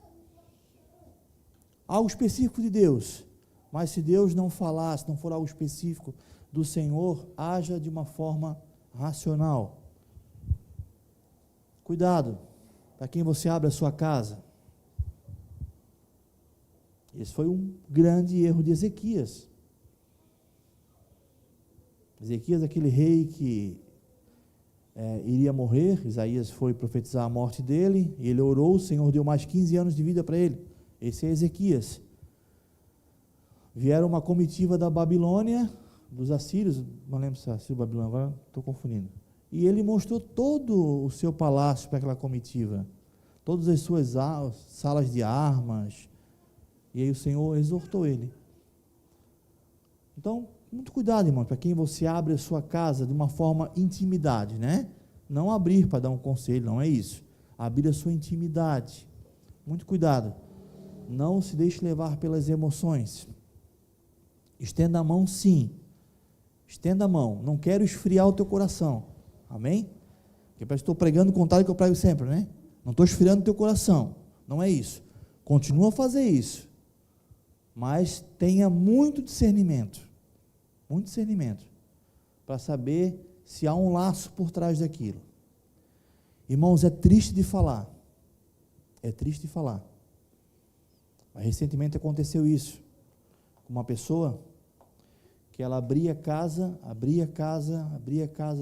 Algo específico de Deus. Mas se Deus não falar, se não for algo específico do Senhor, haja de uma forma racional. Cuidado para quem você abre a sua casa. Esse foi um grande erro de Ezequias. Ezequias, aquele rei que iria morrer, Isaías foi profetizar a morte dele, ele orou, o Senhor deu mais 15 anos de vida para ele. Esse é Ezequias. Vieram uma comitiva da Babilônia, dos assírios, não lembro se é assírio ou Babilônia, agora estou confundindo. E ele mostrou todo o seu palácio para aquela comitiva, todas as suas salas de armas, e aí o Senhor exortou ele. Então, muito cuidado, irmão, para quem você abre a sua casa de uma forma intimidade, né? Não abrir para dar um conselho, não é isso. Abrir a sua intimidade. Muito cuidado. Não se deixe levar pelas emoções. Estenda a mão, sim. Estenda a mão. Não quero esfriar o teu coração. Amém? Porque estou pregando o contrário que eu prego sempre, né? Não estou esfriando o teu coração. Não é isso. Continua a fazer isso. Mas tenha muito discernimento. Muito discernimento. Para saber se há um laço por trás daquilo. Irmãos, é triste de falar. É triste de falar. Mas recentemente aconteceu isso. Com uma pessoa que ela abria casa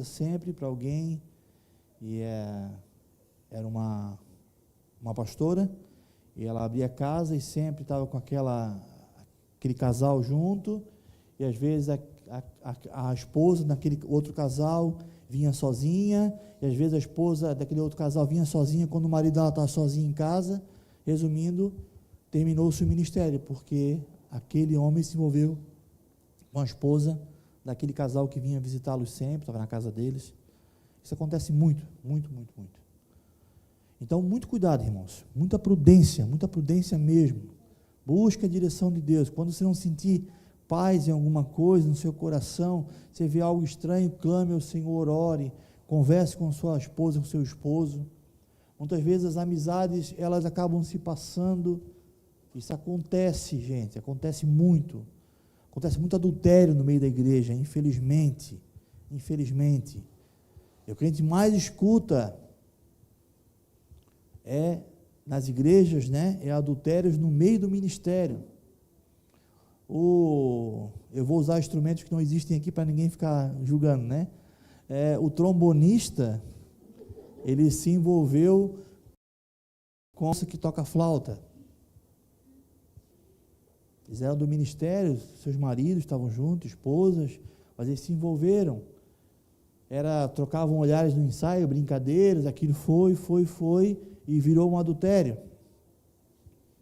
sempre para alguém, e era uma pastora, e ela abria casa e sempre estava com aquele casal junto, e às vezes a esposa daquele outro casal vinha sozinha, e às vezes a esposa daquele outro casal vinha sozinha quando o marido dela estava sozinho em casa. Resumindo, terminou-se o ministério, porque aquele homem se envolveu com a esposa daquele casal que vinha visitá-los sempre, estava na casa deles. Isso acontece muito, muito, muito, muito. Então, muito cuidado, irmãos, muita prudência mesmo. Busque a direção de Deus. Quando você não sentir paz em alguma coisa no seu coração, você vê algo estranho, clame ao Senhor, ore, converse com sua esposa, com seu esposo. Muitas vezes as amizades, elas acabam se passando. Isso acontece, gente, acontece muito adultério no meio da igreja, infelizmente, o que a gente mais escuta nas igrejas, né, é adultérios no meio do ministério. Eu vou usar instrumentos que não existem aqui para ninguém ficar julgando, né, o trombonista, ele se envolveu com essa que toca flauta. Eles eram do ministério, seus maridos estavam juntos, esposas, mas eles se envolveram. Trocavam olhares no ensaio, brincadeiras, aquilo foi, e virou um adultério.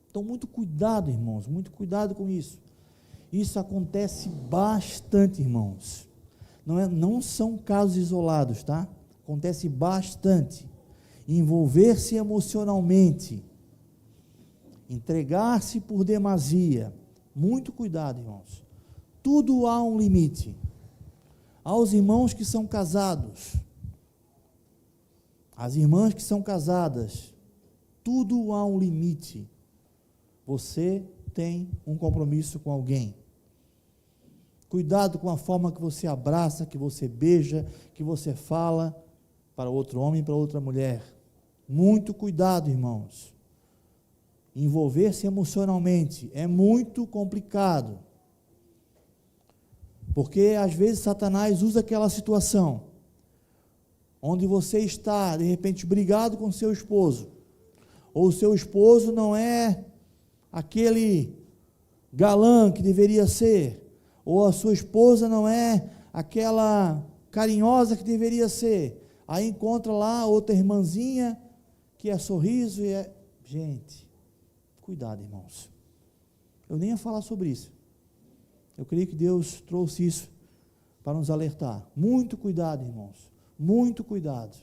Então, muito cuidado, irmãos, muito cuidado com isso. Isso acontece bastante, irmãos. Não são casos isolados, tá? Acontece bastante. Envolver-se emocionalmente, entregar-se por demasia. Muito cuidado, irmãos. Tudo há um limite. Aos irmãos que são casados, às irmãs que são casadas, tudo há um limite. Você tem um compromisso com alguém. Cuidado com a forma que você abraça, que você beija, que você fala para outro homem e para outra mulher. Muito cuidado, irmãos. Envolver-se emocionalmente é muito complicado. Porque às vezes Satanás usa aquela situação onde você está, de repente, brigado com seu esposo, ou o seu esposo não é aquele galã que deveria ser, ou a sua esposa não é aquela carinhosa que deveria ser. Aí encontra lá outra irmãzinha que é sorriso e é... Gente, cuidado, irmãos. Eu nem ia falar sobre isso. Eu creio que Deus trouxe isso para nos alertar. Muito cuidado, irmãos. Muito cuidado.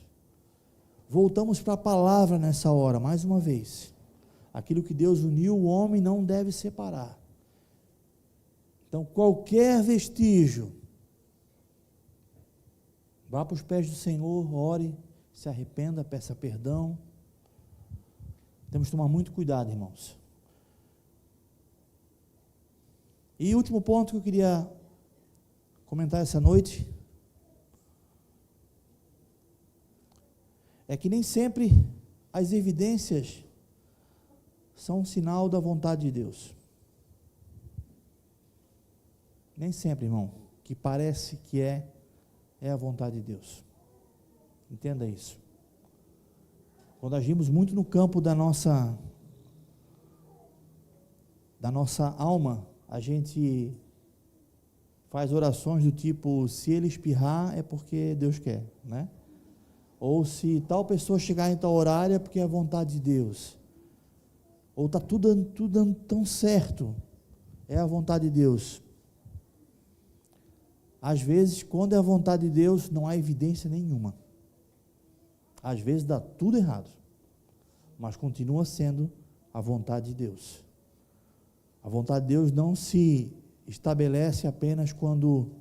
Voltamos para a palavra nessa hora, mais uma vez. Aquilo que Deus uniu, o homem não deve separar. Então, qualquer vestígio, vá para os pés do Senhor, ore, se arrependa, peça perdão. Temos que tomar muito cuidado, irmãos. E o último ponto que eu queria comentar essa noite é que nem sempre as evidências são um sinal da vontade de Deus. Nem sempre, irmão, que parece que é a vontade de Deus. Entenda isso. Quando agimos muito no campo da nossa alma, a gente faz orações do tipo, se ele espirrar é porque Deus quer, né? Ou se tal pessoa chegar em tal horário é porque é a vontade de Deus. Ou está tudo dando tão certo, é a vontade de Deus. Às vezes, quando é a vontade de Deus, não há evidência nenhuma. Às vezes dá tudo errado, mas continua sendo a vontade de Deus. A vontade de Deus não se estabelece apenas quando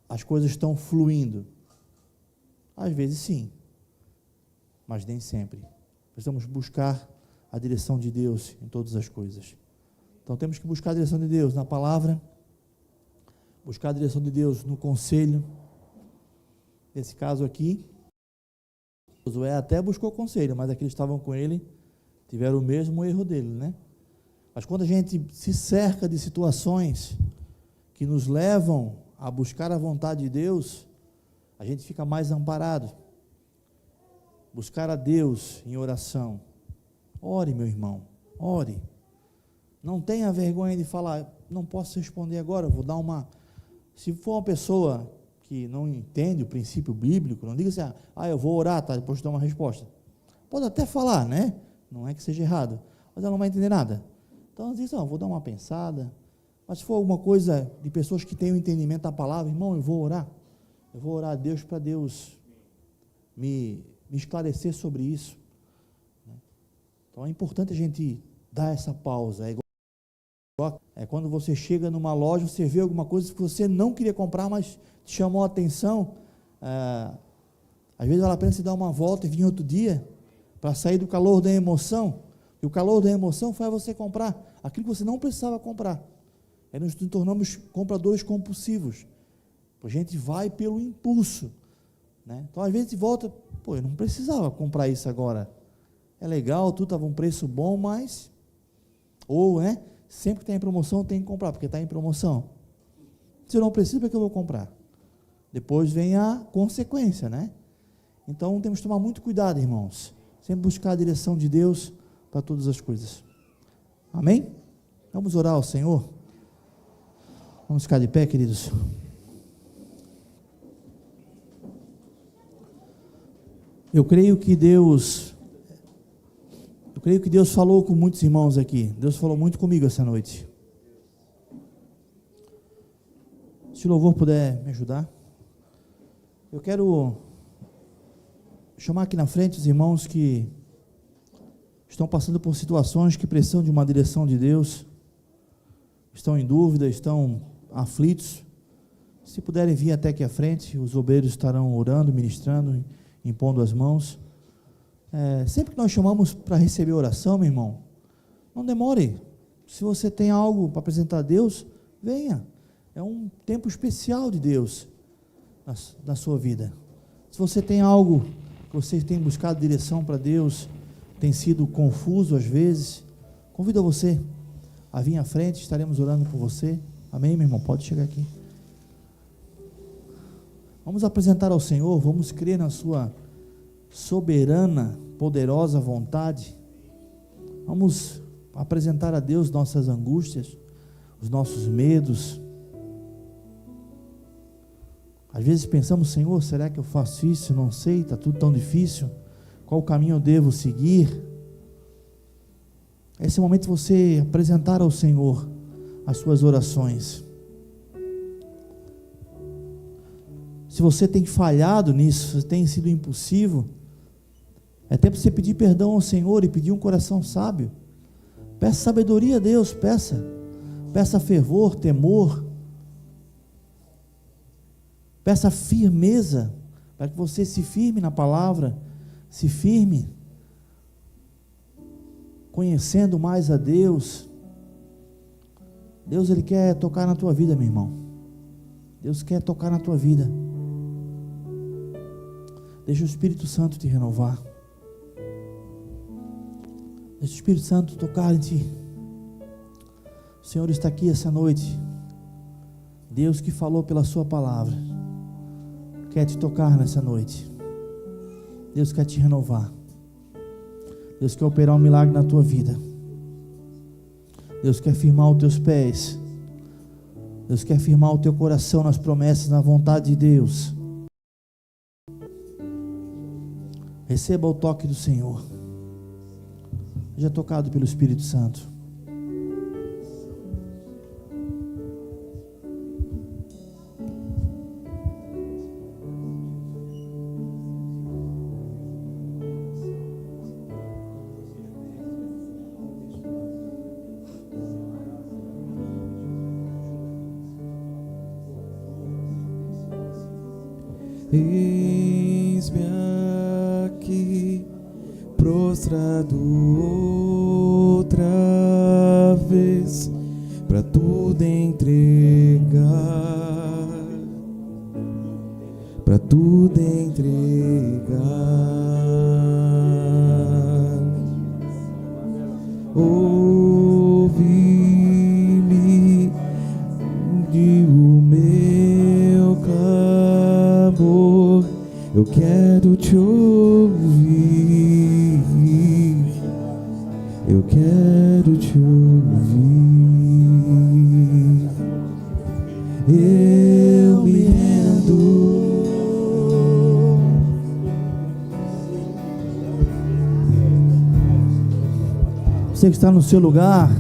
as coisas estão fluindo. Às vezes sim, mas nem sempre. Precisamos buscar a direção de Deus em todas as coisas. Então temos que buscar a direção de Deus na palavra, buscar a direção de Deus no conselho. Nesse caso aqui, Josué até buscou conselho, mas aqueles que estavam com ele tiveram o mesmo erro dele, né? Mas quando a gente se cerca de situações que nos levam a buscar a vontade de Deus, a gente fica mais amparado. Buscar a Deus em oração. Ore, meu irmão, ore. Não tenha vergonha de falar, não posso responder agora, vou dar uma... Se for uma pessoa que não entende o princípio bíblico, não diga assim, eu vou orar, tá, depois de dar uma resposta. Pode até falar, né? Não é que seja errado, mas ela não vai entender nada. Então, diz, vou dar uma pensada. Mas se for alguma coisa de pessoas que têm o entendimento da palavra, irmão, eu vou orar. Eu vou orar a Deus para Deus me esclarecer sobre isso. Então é importante a gente dar essa pausa. É quando você chega numa loja, você vê alguma coisa que você não queria comprar, mas te chamou a atenção. Às vezes vale a pena se dar uma volta e vir outro dia, para sair do calor da emoção. E o calor da emoção faz você comprar aquilo que você não precisava comprar. Aí nós nos tornamos compradores compulsivos. A gente vai pelo impulso, né? Então às vezes volta, eu não precisava comprar isso agora. É legal, tudo estava um preço bom, mas... Ou, sempre que está em promoção, tem que comprar, porque está em promoção. Se eu não preciso, para que eu vou comprar? Depois vem a consequência, né? Então temos que tomar muito cuidado, irmãos. Sempre buscar a direção de Deus para todas as coisas. Amém? Vamos orar ao Senhor? Vamos ficar de pé, queridos. Eu creio que Deus falou com muitos irmãos aqui. Deus falou muito comigo essa noite. Se o louvor puder me ajudar. Eu quero chamar aqui na frente os irmãos que estão passando por situações que precisam de uma direção de Deus, estão em dúvida, estão aflitos, Se puderem vir até aqui à frente, os obreiros estarão orando, ministrando, impondo as mãos. Sempre que nós chamamos para receber oração, meu irmão, não demore. Se você tem algo para apresentar a Deus, venha. É um tempo especial de Deus na sua vida. Se você tem algo que você tem buscado direção para Deus, tem sido confuso às vezes, convido você a vir à frente, estaremos orando por você. Amém, meu irmão? Pode chegar aqui. Vamos apresentar ao Senhor, vamos crer na sua soberana, poderosa vontade. Vamos apresentar a Deus nossas angústias, os nossos medos. Às vezes pensamos: Senhor, será que eu faço isso? Não sei, está tudo tão difícil. Qual caminho eu devo seguir? Esse é o momento de você apresentar ao Senhor as suas orações. Se você tem falhado nisso, se tem sido impulsivo, é tempo de você pedir perdão ao Senhor e pedir um coração sábio. Peça sabedoria a Deus, peça fervor, temor, peça firmeza, para que você se firme na palavra, se firme, conhecendo mais a Deus. Deus, Ele quer tocar na tua vida, meu irmão. Deus quer tocar na tua vida. Deixa o Espírito Santo te renovar. Deixa o Espírito Santo tocar em ti. O Senhor está aqui essa noite. Deus que falou pela sua palavra quer te tocar nessa noite. Deus quer te renovar. Deus quer operar um milagre na tua vida. Deus quer firmar os teus pés. Deus quer firmar o teu coração nas promessas, na vontade de Deus. Receba o toque do Senhor. Seja tocado pelo Espírito Santo. Eis-me aqui, prostrado outra vez, para tudo entregar, para tudo entregar. Ouve-me de o meu clamor, eu quero te ouvir, eu quero te ouvir. Eu me rendo. Você que está no seu lugar,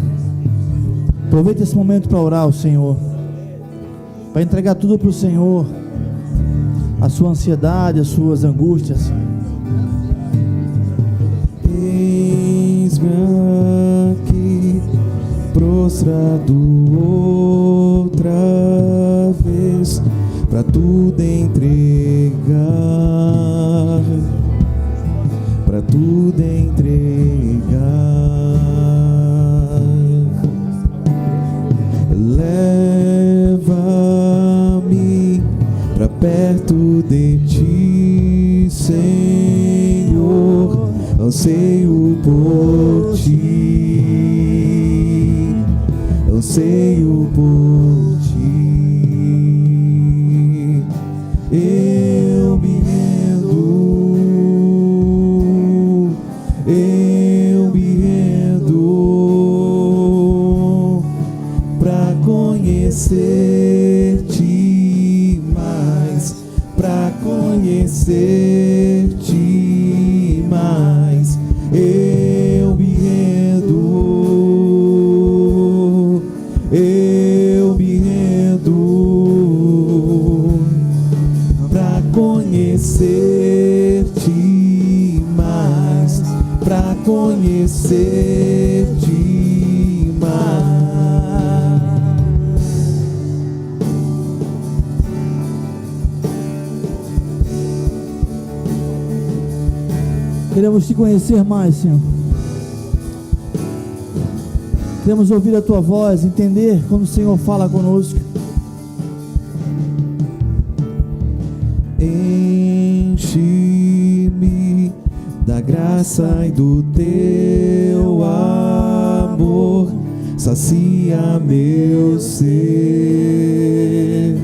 aproveite esse momento para orar ao Senhor, para entregar tudo para o Senhor, a sua ansiedade, as suas angústias. Eis-me aqui, prostrado outra vez, para tudo entregar, para tudo entregar. Leva-me para perto de ti, Senhor, anseio por ti, anseio por ti. Eu me rendo, eu me rendo para conhecer-te mais, para conhecer-te mais. Eu me rendo, eu me rendo para conhecer-te mais, para conhecer-te mais. Queremos te conhecer mais, Senhor. Queremos ouvir a tua voz, entender quando o Senhor fala conosco. Enche-me da graça e do teu amor, sacia meu ser,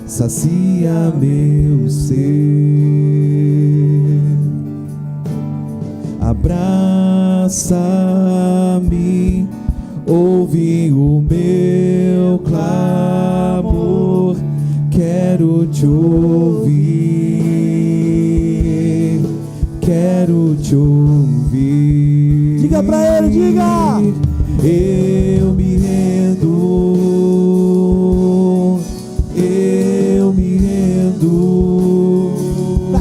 sacia meu ser. Abraça-me, ouve o meu clamor, quero te ouvir, quero te ouvir. Diga pra ele, diga! Eu me rendo, eu me rendo, Pra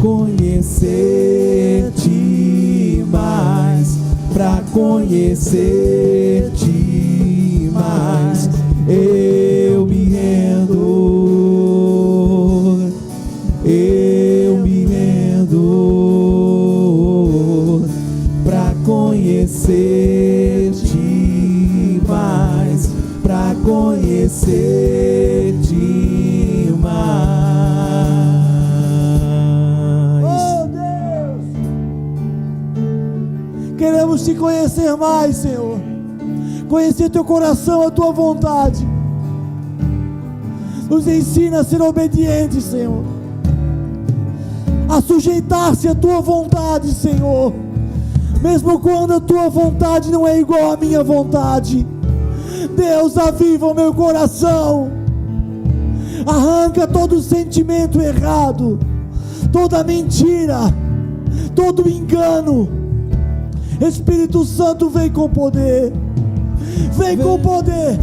conhecer-te, mais, pra conhecer-te mais. Eu me rendo, eu me rendo, pra conhecer-te mais, pra conhecer-te mais. oh Deus, queremos te conhecer mais, Senhor. Conhecer teu coração, a tua vontade. Nos ensina a ser obediente, Senhor, a sujeitar-se à tua vontade, Senhor, mesmo quando a tua vontade não é igual à minha vontade. Deus, aviva o meu coração, arranca todo sentimento errado, toda mentira, todo engano. Espírito Santo, vem com poder, vem com poder,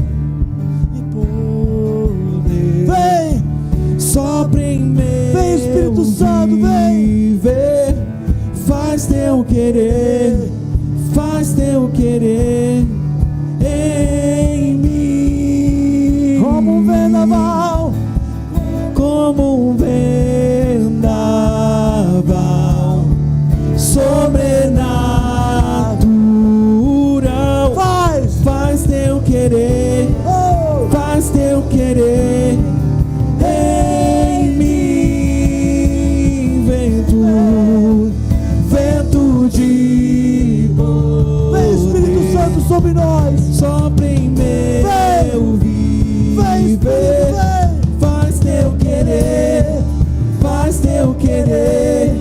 vem, sopra em meu vem Espírito Santo, vem, viver, faz teu querer, faz teu querer em mim, como um vendaval, como um vendaval sobrenatural. Faz teu querer, oh, faz teu querer em mim, vento, vento de poder. vem Espírito Santo sobre nós, Sopra em meu vem Espírito, viver, vem, faz teu querer, faz teu querer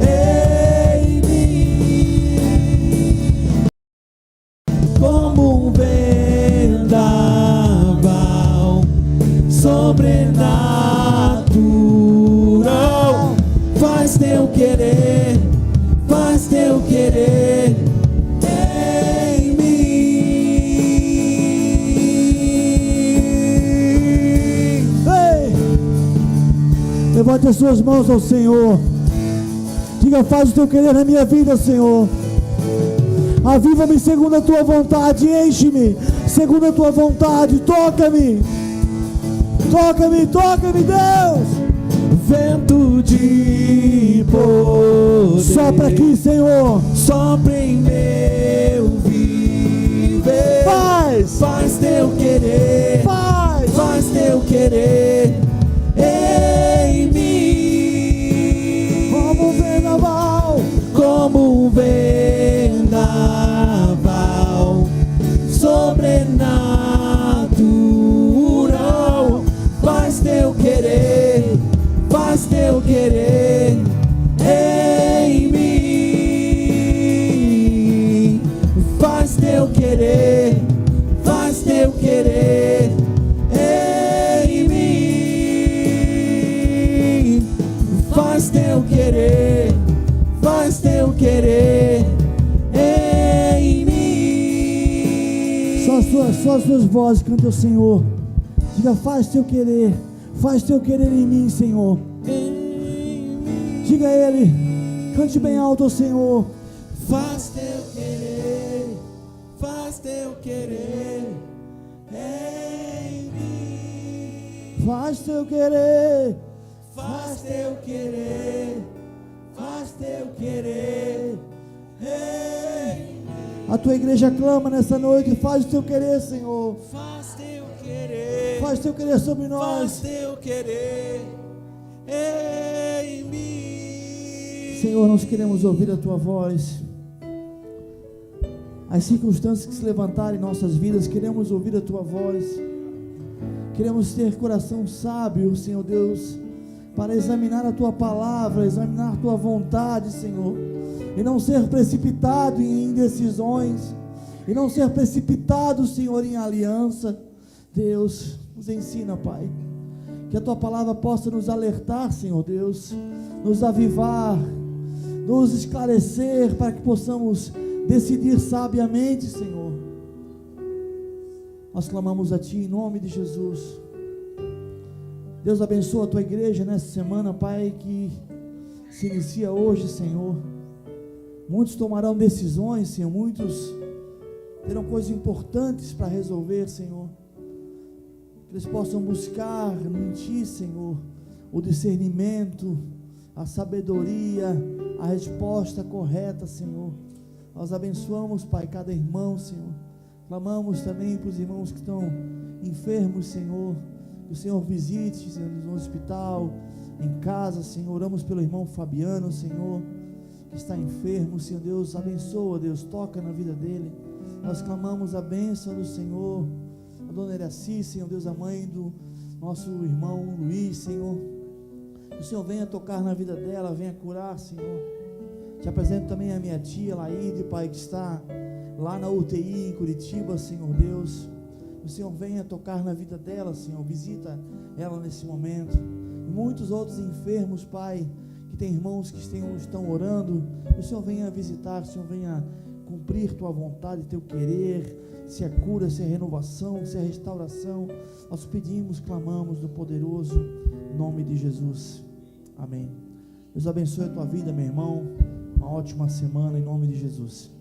em mim, como um vendaval sobrenatural. Faz teu querer, faz teu querer em mim. vem. Levante as suas mãos ao Senhor, diga: faz o teu querer na minha vida, Senhor. Aviva-me segundo a tua vontade, enche-me segundo a tua vontade, toca-me, toca-me, toca-me, Deus. Vento de poder, Sopra aqui, Senhor, sopra em meu viver, faz teu querer, faz teu querer em mim, como um vendaval, como um vendaval sobrenatural. Faz teu querer, faz teu querer em mim, faz teu querer, faz teu querer em mim, faz teu querer, faz teu querer em mim. só as suas vozes cantem ao Senhor, diga: faz teu querer em mim, Senhor. Diga a Ele, cante bem alto ao Senhor. Faz teu querer em mim. Faz teu querer, Faz teu querer, faz teu querer em mim. A tua igreja clama nessa noite, faz o teu querer, Senhor. Faz teu querer. Faz o teu querer sobre Faz nós. teu querer em mim. Senhor, nós queremos ouvir a tua voz. As circunstâncias que se levantarem em nossas vidas, queremos ouvir a tua voz. Queremos ter coração sábio, Senhor Deus, para examinar a tua palavra, examinar a tua vontade, Senhor, e não ser precipitado em indecisões, e não ser precipitado, Senhor, em aliança. Deus, nos ensina, Pai, que a tua palavra possa nos alertar, Senhor Deus, nos avivar, nos esclarecer, para que possamos decidir sabiamente, Senhor. Nós clamamos a Ti em nome de Jesus. Deus abençoa a Tua igreja nessa semana, Pai, que se inicia hoje, Senhor. Muitos tomarão decisões, Senhor, muitos terão coisas importantes para resolver, Senhor. Que eles possam buscar em Ti, Senhor, o discernimento, a sabedoria, a resposta correta, Senhor. Nós abençoamos, Pai, cada irmão, Senhor. Clamamos também para os irmãos que estão enfermos, Senhor. Que o Senhor visite, Senhor, no hospital, em casa, Senhor. Oramos pelo irmão Fabiano, Senhor, que está enfermo, Senhor Deus. Abençoa, Deus, toca na vida dele. Nós clamamos a bênção do Senhor. A dona Iraci, Senhor Deus, a mãe do nosso irmão Luiz, Senhor. Que o Senhor venha tocar na vida dela, venha curar, Senhor. Te apresento também a minha tia Laíde, Pai, que está lá na UTI em Curitiba, Senhor Deus. O Senhor venha tocar na vida dela, Senhor. Visita ela nesse momento. E muitos outros enfermos, Pai, que tem irmãos que estão orando. O Senhor venha visitar, o Senhor venha cumprir Tua vontade, Teu querer. Se é cura, se é renovação, se é restauração. Nós pedimos, clamamos no poderoso nome de Jesus. Amém. Deus abençoe a tua vida, meu irmão. Uma ótima semana em nome de Jesus.